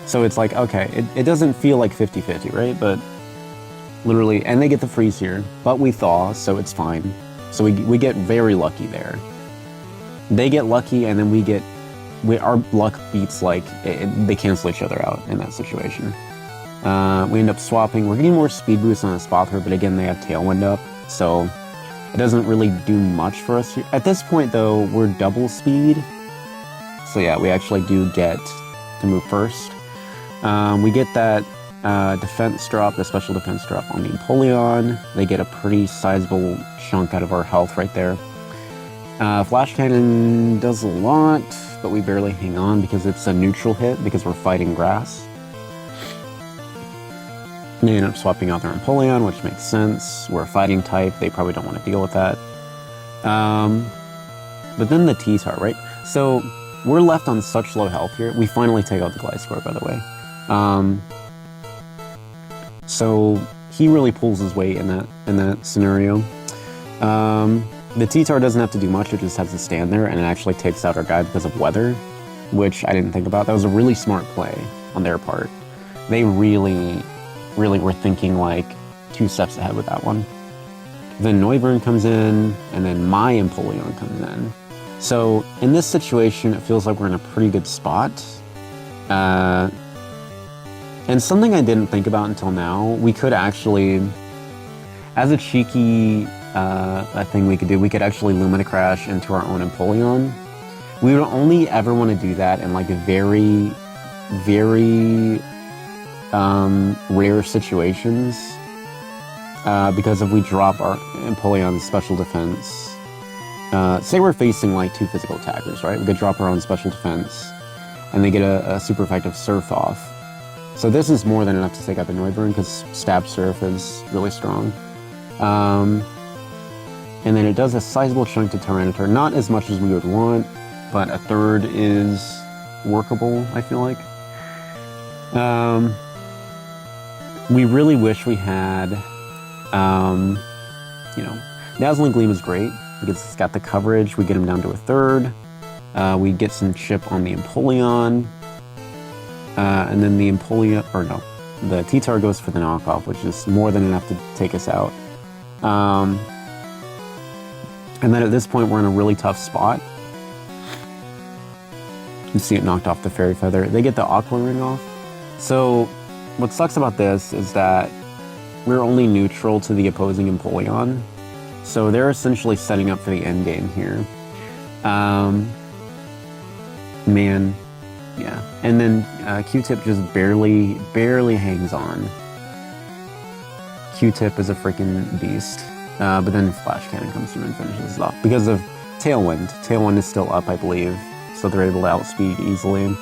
So it's like, okay, it doesn't feel like 50-50, right? But literally, and they get the freeze here, but we thaw, so it's fine. So we get very lucky there. They get lucky, and then our luck beats, like, they cancel each other out in that situation. We end up swapping. We're getting more speed boosts on Espathra, but again, they have Tailwind up, so it doesn't really do much for us here. At this point, though, we're double speed. So yeah, we actually do get to move first. We get that defense drop, the special defense drop on the Empoleon. They get a pretty sizable chunk out of our health right there. Flash Cannon does a lot, but we barely hang on because it's a neutral hit because we're fighting grass. They end up swapping out their Empoleon, which makes sense. We're a fighting type. They probably don't want to deal with that. But then the T-Tar, right? So we're left on such low health here. We finally take out the Gliscor, by the way. So he really pulls his weight in that scenario. The T-Tar doesn't have to do much. It just has to stand there, and it actually takes out our guy because of weather, which I didn't think about. That was a really smart play on their part. They really were thinking like 2 steps ahead with that one. Then Noivern comes in, and then my Empoleon comes in. So in this situation, it feels like we're in a pretty good spot. And something I didn't think about until now, we could actually, as a cheeky thing we could do, we could actually Lumina Crash into our own Empoleon. We would only ever want to do that in like a very rare situations, because if we drop our Empoleon's special defense, say we're facing like 2 physical attackers, right? We could drop our own special defense, and they get a super effective Surf off. So this is more than enough to take out the Noivern because Stab Surf is really strong. And then it does a sizable chunk to Tyranitar, not as much as we would want, but a third is workable, I feel like. We really wish we had, Dazzling Gleam is great because it's got the coverage. We get him down to a third. We get some chip on the Empoleon. And then the the T-Tar goes for the knockoff, which is more than enough to take us out. And then at this point, we're in a really tough spot. You can see it knocked off the Fairy Feather. They get the Aqua Ring off. So what sucks about this is that we're only neutral to the opposing Empoleon. So they're essentially setting up for the end game here. Man, yeah. And then Q-Tip just barely hangs on. Q-Tip is a freaking beast. But then Flash Cannon comes through and finishes it off. Because of Tailwind. Tailwind is still up, I believe. So they're able to outspeed easily.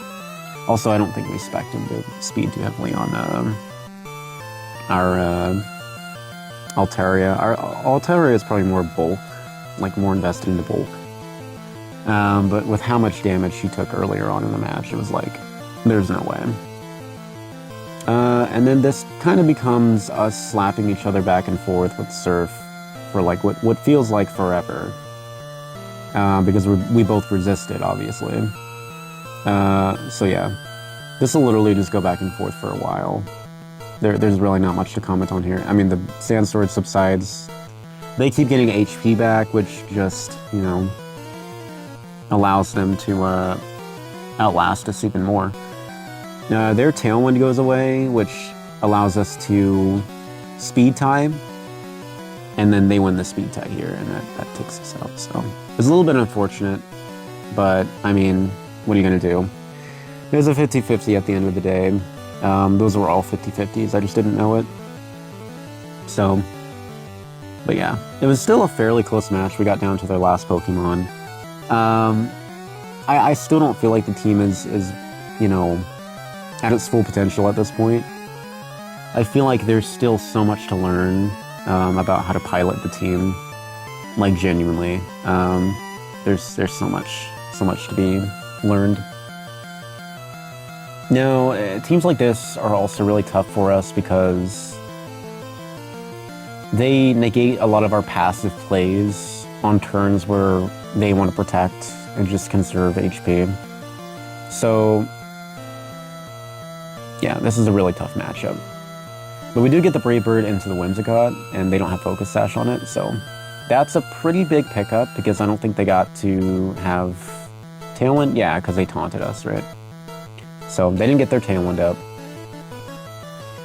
Also, I don't think we spec'd him to speed too heavily on our Altaria. Our Altaria is probably more bulk, like more invested into bulk. But with how much damage she took earlier on in the match, it was like, there's no way. And then this kind of becomes us slapping each other back and forth with Surf for like what feels like forever. Because we both resisted, obviously. So yeah, this will literally just go back and forth for a while. There's really not much to comment on here. I mean, the Sandsword subsides. They keep getting HP back, which just, allows them to outlast us even more. Their Tailwind goes away, which allows us to speed tie, and then they win the speed tie here, and that takes us out. So it's a little bit unfortunate, but I mean, what are you going to do? It was a 50-50 at the end of the day. Those were all 50-50s, I just didn't know it. So, but yeah, it was still a fairly close match. We got down to their last Pokemon. I still don't feel like the team is at its full potential at this point. I feel like there's still so much to learn about how to pilot the team, like genuinely. There's so much to be learned. No, teams like this are also really tough for us because they negate a lot of our passive plays on turns where they want to protect and just conserve HP. So yeah, this is a really tough matchup. But we do get the Brave Bird into the Whimsicott, and they don't have Focus Sash on it, so that's a pretty big pickup because I don't think they got to have Tailwind. Yeah, because they taunted us, right? So they didn't get their Tailwind up.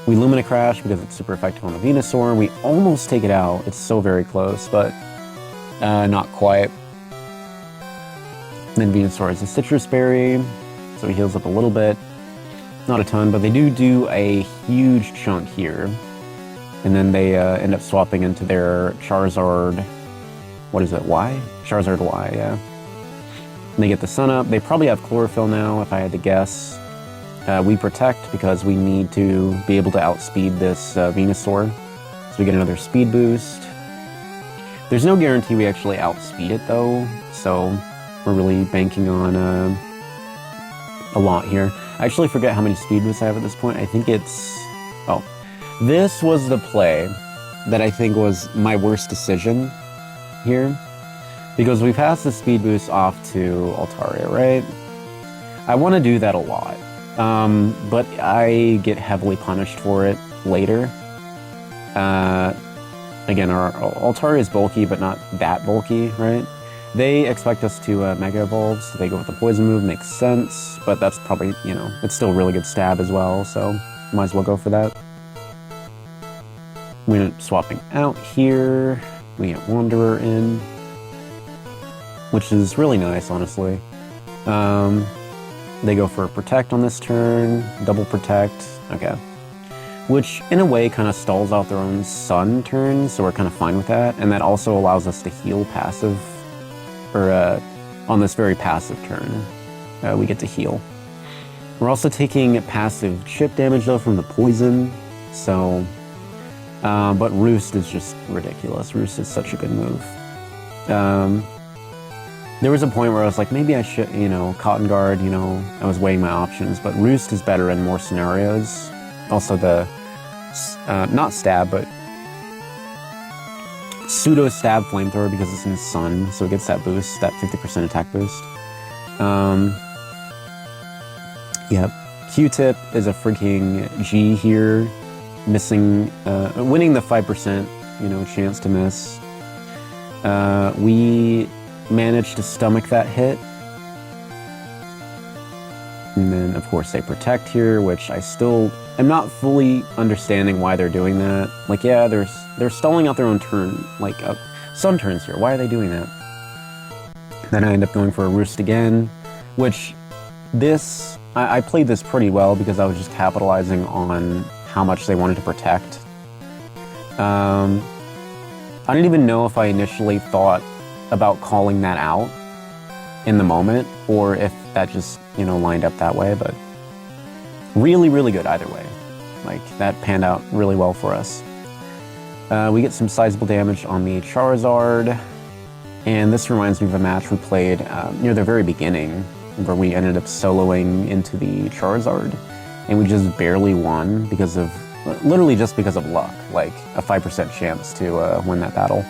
We Lumina Crash because it's super effective on the Venusaur. We almost take it out. It's so very close, but not quite. And then Venusaur is a Citrus Berry, so he heals up a little bit. Not a ton, but they do a huge chunk here. And then they end up swapping into their Charizard, what is it, Y? Charizard Y, yeah. They get the sun up. They probably have chlorophyll now, if I had to guess. We protect because we need to be able to outspeed this Venusaur. So we get another speed boost. There's no guarantee we actually outspeed it though, so we're really banking on a lot here. I actually forget how many speed boosts I have at this point. I think it's... Oh. This was the play that I think was my worst decision here. Because we passed the speed boost off to Altaria, right? I want to do that a lot. But I get heavily punished for it later. Again, our Altaria is bulky, but not that bulky, right? They expect us to Mega Evolve, so they go with the Poison move, makes sense, but that's probably, you know, it's still a really good stab as well, so might as well go for that. We end up swapping out here. We get Wanderer in, which is really nice, honestly. They go for a Protect on this turn, double Protect, okay. Which, in a way, kind of stalls out their own Sun turn, so we're kind of fine with that. And that also allows us to heal passive, or on this very passive turn, we get to heal. We're also taking passive chip damage, though, from the Poison, so... but Roost is just ridiculous. Roost is such a good move. There was a point where I was like, maybe I should, you know, Cotton Guard, you know, I was weighing my options, but Roost is better in more scenarios. Also the, not stab, but pseudo stab flamethrower because it's in Sun, so it gets that boost, that 50% attack boost. Yep. Q-Tip is a freaking G here, missing, winning the 5%, you know, chance to miss. We managed to stomach that hit. And then, of course, they protect here, which I still am not fully understanding why they're doing that. Like, yeah, they're stalling out their own turn, like Sun turns here. Why are they doing that? Then I end up going for a Roost again, which this, I played this pretty well because I was just capitalizing on how much they wanted to protect. I don't even know if I initially thought about calling that out in the moment, or if that just, you know, lined up that way, but really, really good either way. Like, that panned out really well for us. We get some sizable damage on the Charizard, and this reminds me of a match we played near the very beginning, where we ended up soloing into the Charizard, and we just barely won because of, literally just because of luck, like a 5% chance to win that battle.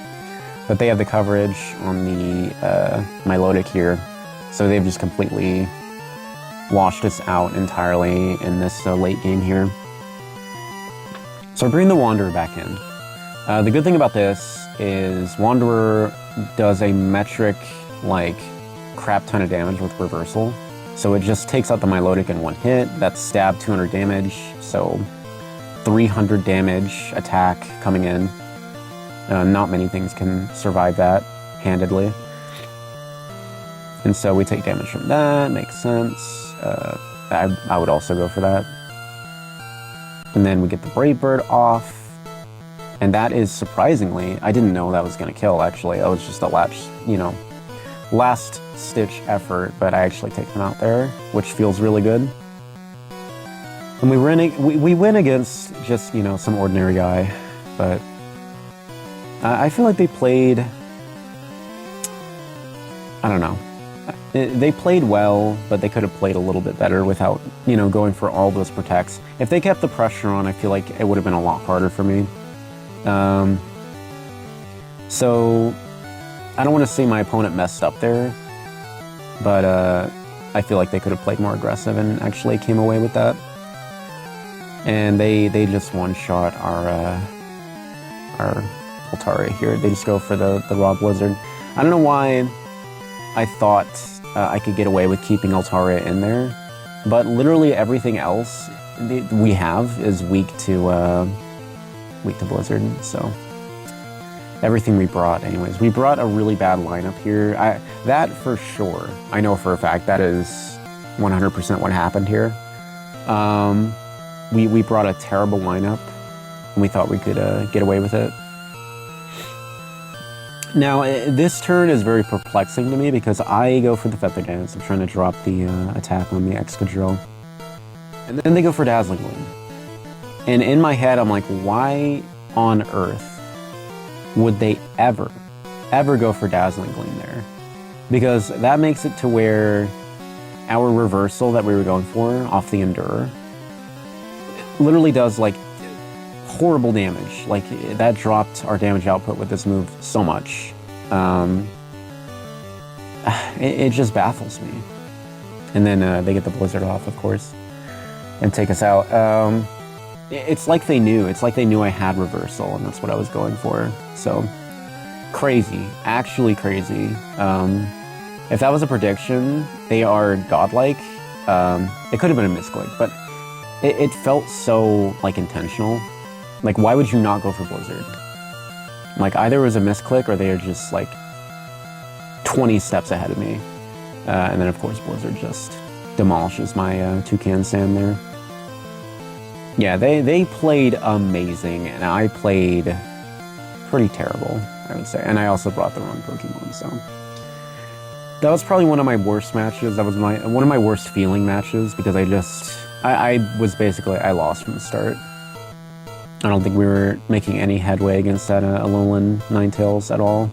But they have the coverage on the Milotic here, so they've just completely washed us out entirely in this late game here. So I bring the Wanderer back in. The good thing about this is Wanderer does a metric, like, crap ton of damage with reversal. So it just takes out the Milotic in one hit. That's stab 200 damage, so 300 damage attack coming in. Not many things can survive that handedly. And so we take damage from that, makes sense. I would also go for that. And then we get the Brave Bird off. And that is surprisingly, I didn't know that was going to kill, actually. That was just a last stitch effort, but I actually take them out there, which feels really good. And we win against just, you know, some ordinary guy, but I feel like they played, I don't know. They played well, but they could have played a little bit better without, you know, going for all those protects. If they kept the pressure on, I feel like it would have been a lot harder for me. So I don't want to say my opponent messed up there, but I feel like they could have played more aggressive and actually came away with that. And they just one-shot our Altaria here. They just go for the Raw Blizzard. I don't know why I thought I could get away with keeping Altaria in there, but literally everything else we have is weak to Blizzard, so everything we brought anyways. We brought a really bad lineup here. That for sure, I know for a fact that is 100% what happened here. We brought a terrible lineup, and we thought we could get away with it. Now, this turn is very perplexing to me because I go for the Feather Dance. I'm trying to drop the attack on the Excadrill. And then they go for Dazzling Gleam. And in my head, I'm like, why on earth would they ever go for Dazzling Gleam there? Because that makes it to where our reversal that we were going for off the Endure literally does like horrible damage. Like that dropped our damage output with this move so much. It just baffles me. And then they get the Blizzard off, of course, and take us out. It's like they knew. It's like they knew I had reversal, and that's what I was going for. So crazy, actually crazy. If that was a prediction, they are godlike. It could have been a misclick, but it felt so like intentional. Like, why would you not go for Blizzard? Like, either it was a misclick or they are just like 20 steps ahead of me. And then of course Blizzard just demolishes my Toucan Sam there. Yeah, they played amazing, and I played pretty terrible, I would say. And I also brought the wrong Pokemon, so. That was probably one of my worst matches. That was one of my worst feeling matches, because I lost from the start. I don't think we were making any headway against that Alolan Ninetales at all.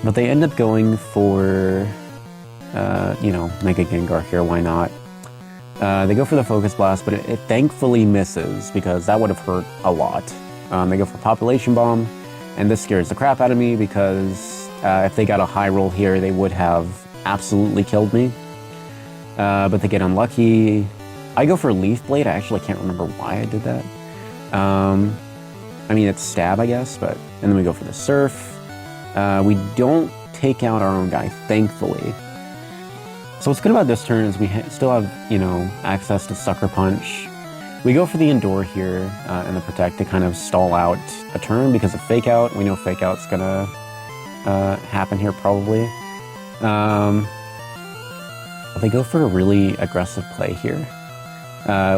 But they end up going for, Mega Gengar here, why not? They go for the Focus Blast, but it thankfully misses, because that would have hurt a lot. They go for Population Bomb, and this scares the crap out of me, because if they got a high roll here, they would have absolutely killed me. But they get unlucky. I go for Leaf Blade. I actually can't remember why I did that. I mean, it's Stab, I guess, and then we go for the Surf. We don't take out our own guy, thankfully. So what's good about this turn is we still have, access to Sucker Punch. We go for the Endure here and the Protect to kind of stall out a turn because of Fake Out. We know Fake Out's gonna happen here probably. They go for a really aggressive play here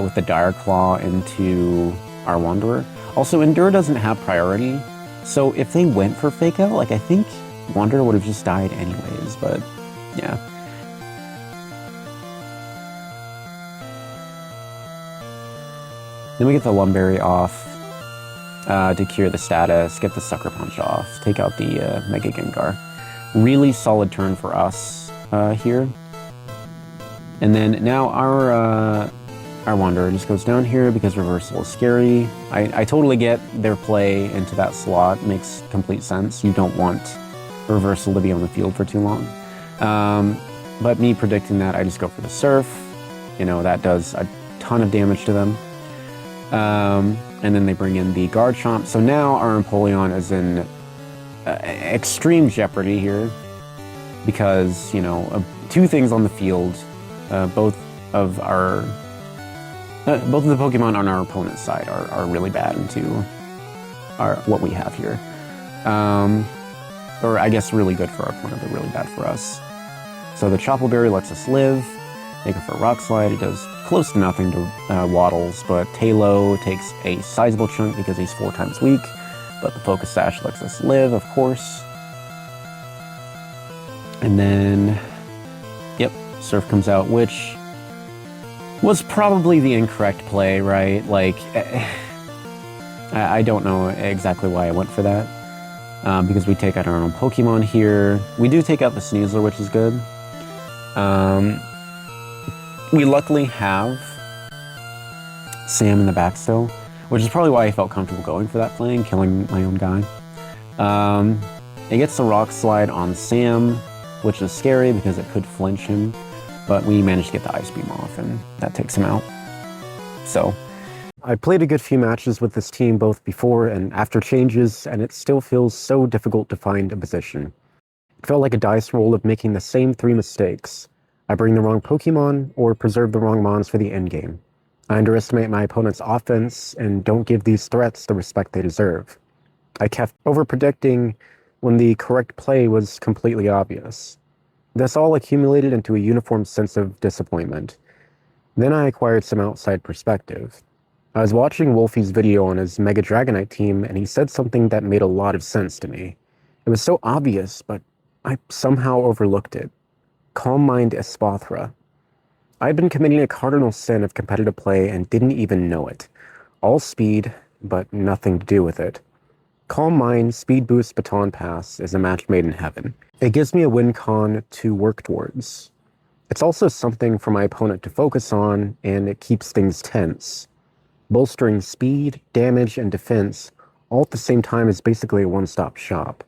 with the Dire Claw into our Wanderer. Also, Endure doesn't have priority, so if they went for Fake Out, like, I think Wanderer would have just died anyways, but yeah. Then we get the Lumberry off to cure the status, get the Sucker Punch off, take out the Mega Gengar. Really solid turn for us here. And then now our Wanderer just goes down here because Reversal is scary. I totally get their play into that slot. Makes complete sense. You don't want Reversal to be on the field for too long. But me predicting that, I just go for the Surf. That does a ton of damage to them. And then they bring in the Garchomp. So now our Empoleon is in extreme jeopardy here because, two things on the field, both of the Pokemon on our opponent's side are really bad into what we have here. Or I guess really good for our opponent, but really bad for us. So the Chople Berry lets us live. They go for Rock Slide. It does close to nothing to Waddles, but Tailo takes a sizable chunk because he's 4 times weak. But the Focus Sash lets us live, of course. And then, yep, Surf comes out, which was probably the incorrect play, right? Like, I don't know exactly why I went for that. Because we take out our own Pokemon here. We do take out the Sneasler, which is good. We luckily have Sam in the back still, which is probably why I felt comfortable going for that play and killing my own guy. It gets the Rock Slide on Sam, which is scary because it could flinch him, but we managed to get the Ice Beam off, and that takes him out. So, I played a good few matches with this team both before and after changes, and it still feels so difficult to find a position. It felt like a dice roll of making the same 3 mistakes. I bring the wrong Pokemon, or preserve the wrong mons for the endgame. I underestimate my opponent's offense, and don't give these threats the respect they deserve. I kept over-predicting when the correct play was completely obvious. This all accumulated into a uniform sense of disappointment. Then I acquired some outside perspective. I was watching Wolfie's video on his Mega Dragonite team, and he said something that made a lot of sense to me. It was so obvious, but I somehow overlooked it. Calm Mind Espathra. I had been committing a cardinal sin of competitive play and didn't even know it. All speed, but nothing to do with it. Calm Mind Speed Boost Baton Pass is a match made in heaven. It gives me a win con to work towards. It's also something for my opponent to focus on, and it keeps things tense. Bolstering speed, damage, and defense all at the same time is basically a one-stop shop.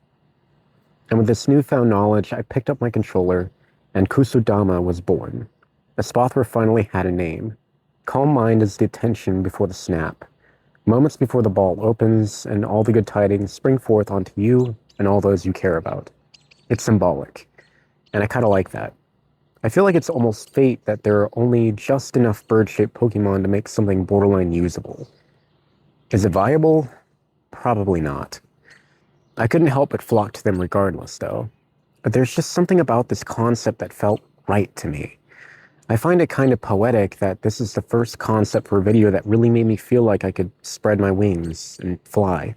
And with this newfound knowledge, I picked up my controller, and Kusudama was born. Espathra finally had a name. Calm Mind is the attention before the snap. Moments before the ball opens, and all the good tidings spring forth onto you and all those you care about. It's symbolic, and I kind of like that. I feel like it's almost fate that there are only just enough bird-shaped Pokemon to make something borderline usable. Is it viable? Probably not. I couldn't help but flock to them regardless, though. But there's just something about this concept that felt right to me. I find it kind of poetic that this is the first concept for a video that really made me feel like I could spread my wings and fly.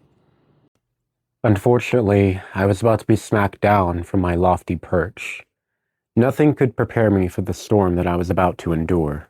Unfortunately, I was about to be smacked down from my lofty perch. Nothing could prepare me for the storm that I was about to endure.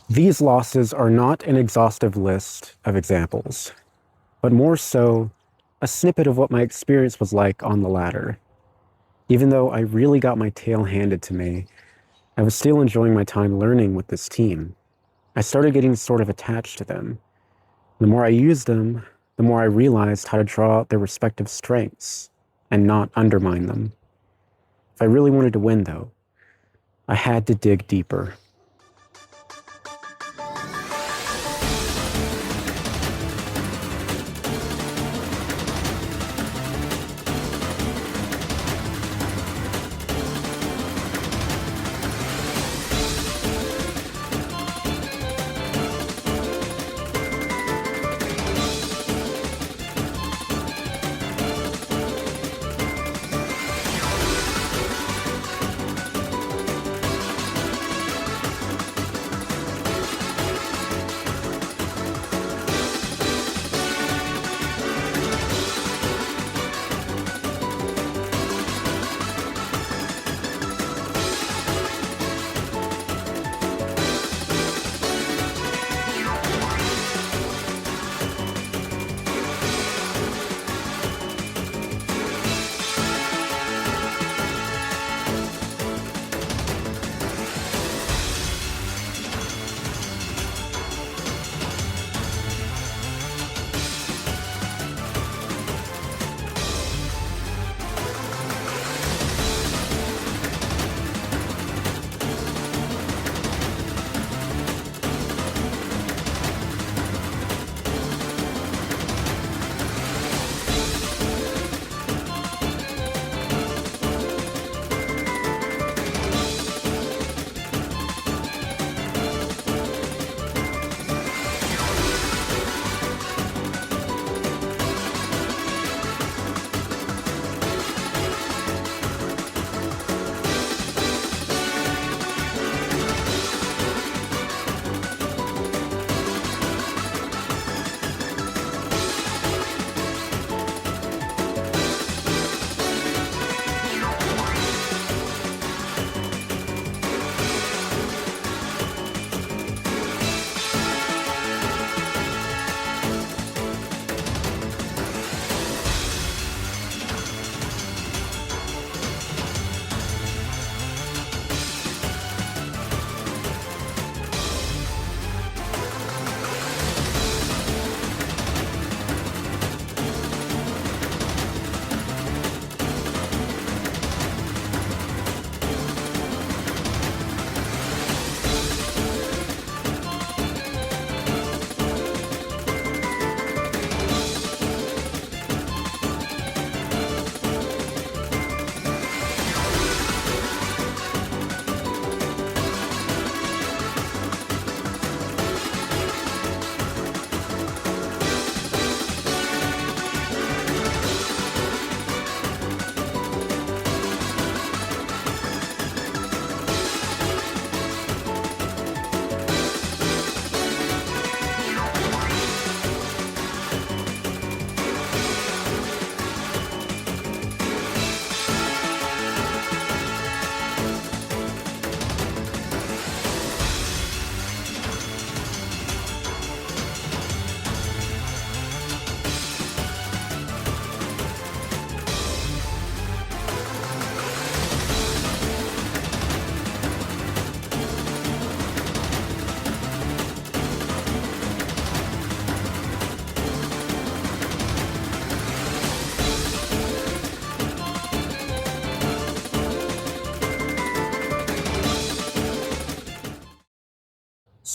These losses are not an exhaustive list of examples, but more so a snippet of what my experience was like on the ladder. Even though I really got my tail handed to me, I was still enjoying my time learning with this team. I started getting sort of attached to them. The more I used them, the more I realized how to draw out their respective strengths and not undermine them. If I really wanted to win, though, I had to dig deeper.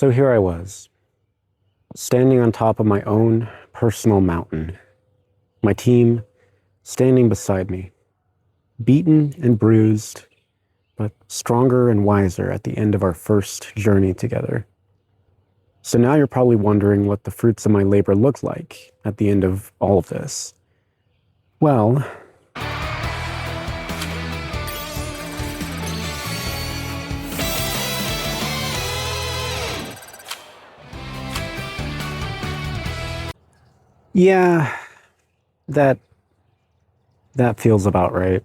So here I was, standing on top of my own personal mountain. My team standing beside me, beaten and bruised, but stronger and wiser at the end of our first journey together. So now you're probably wondering what the fruits of my labor look like at the end of all of this. Well, yeah, that feels about right.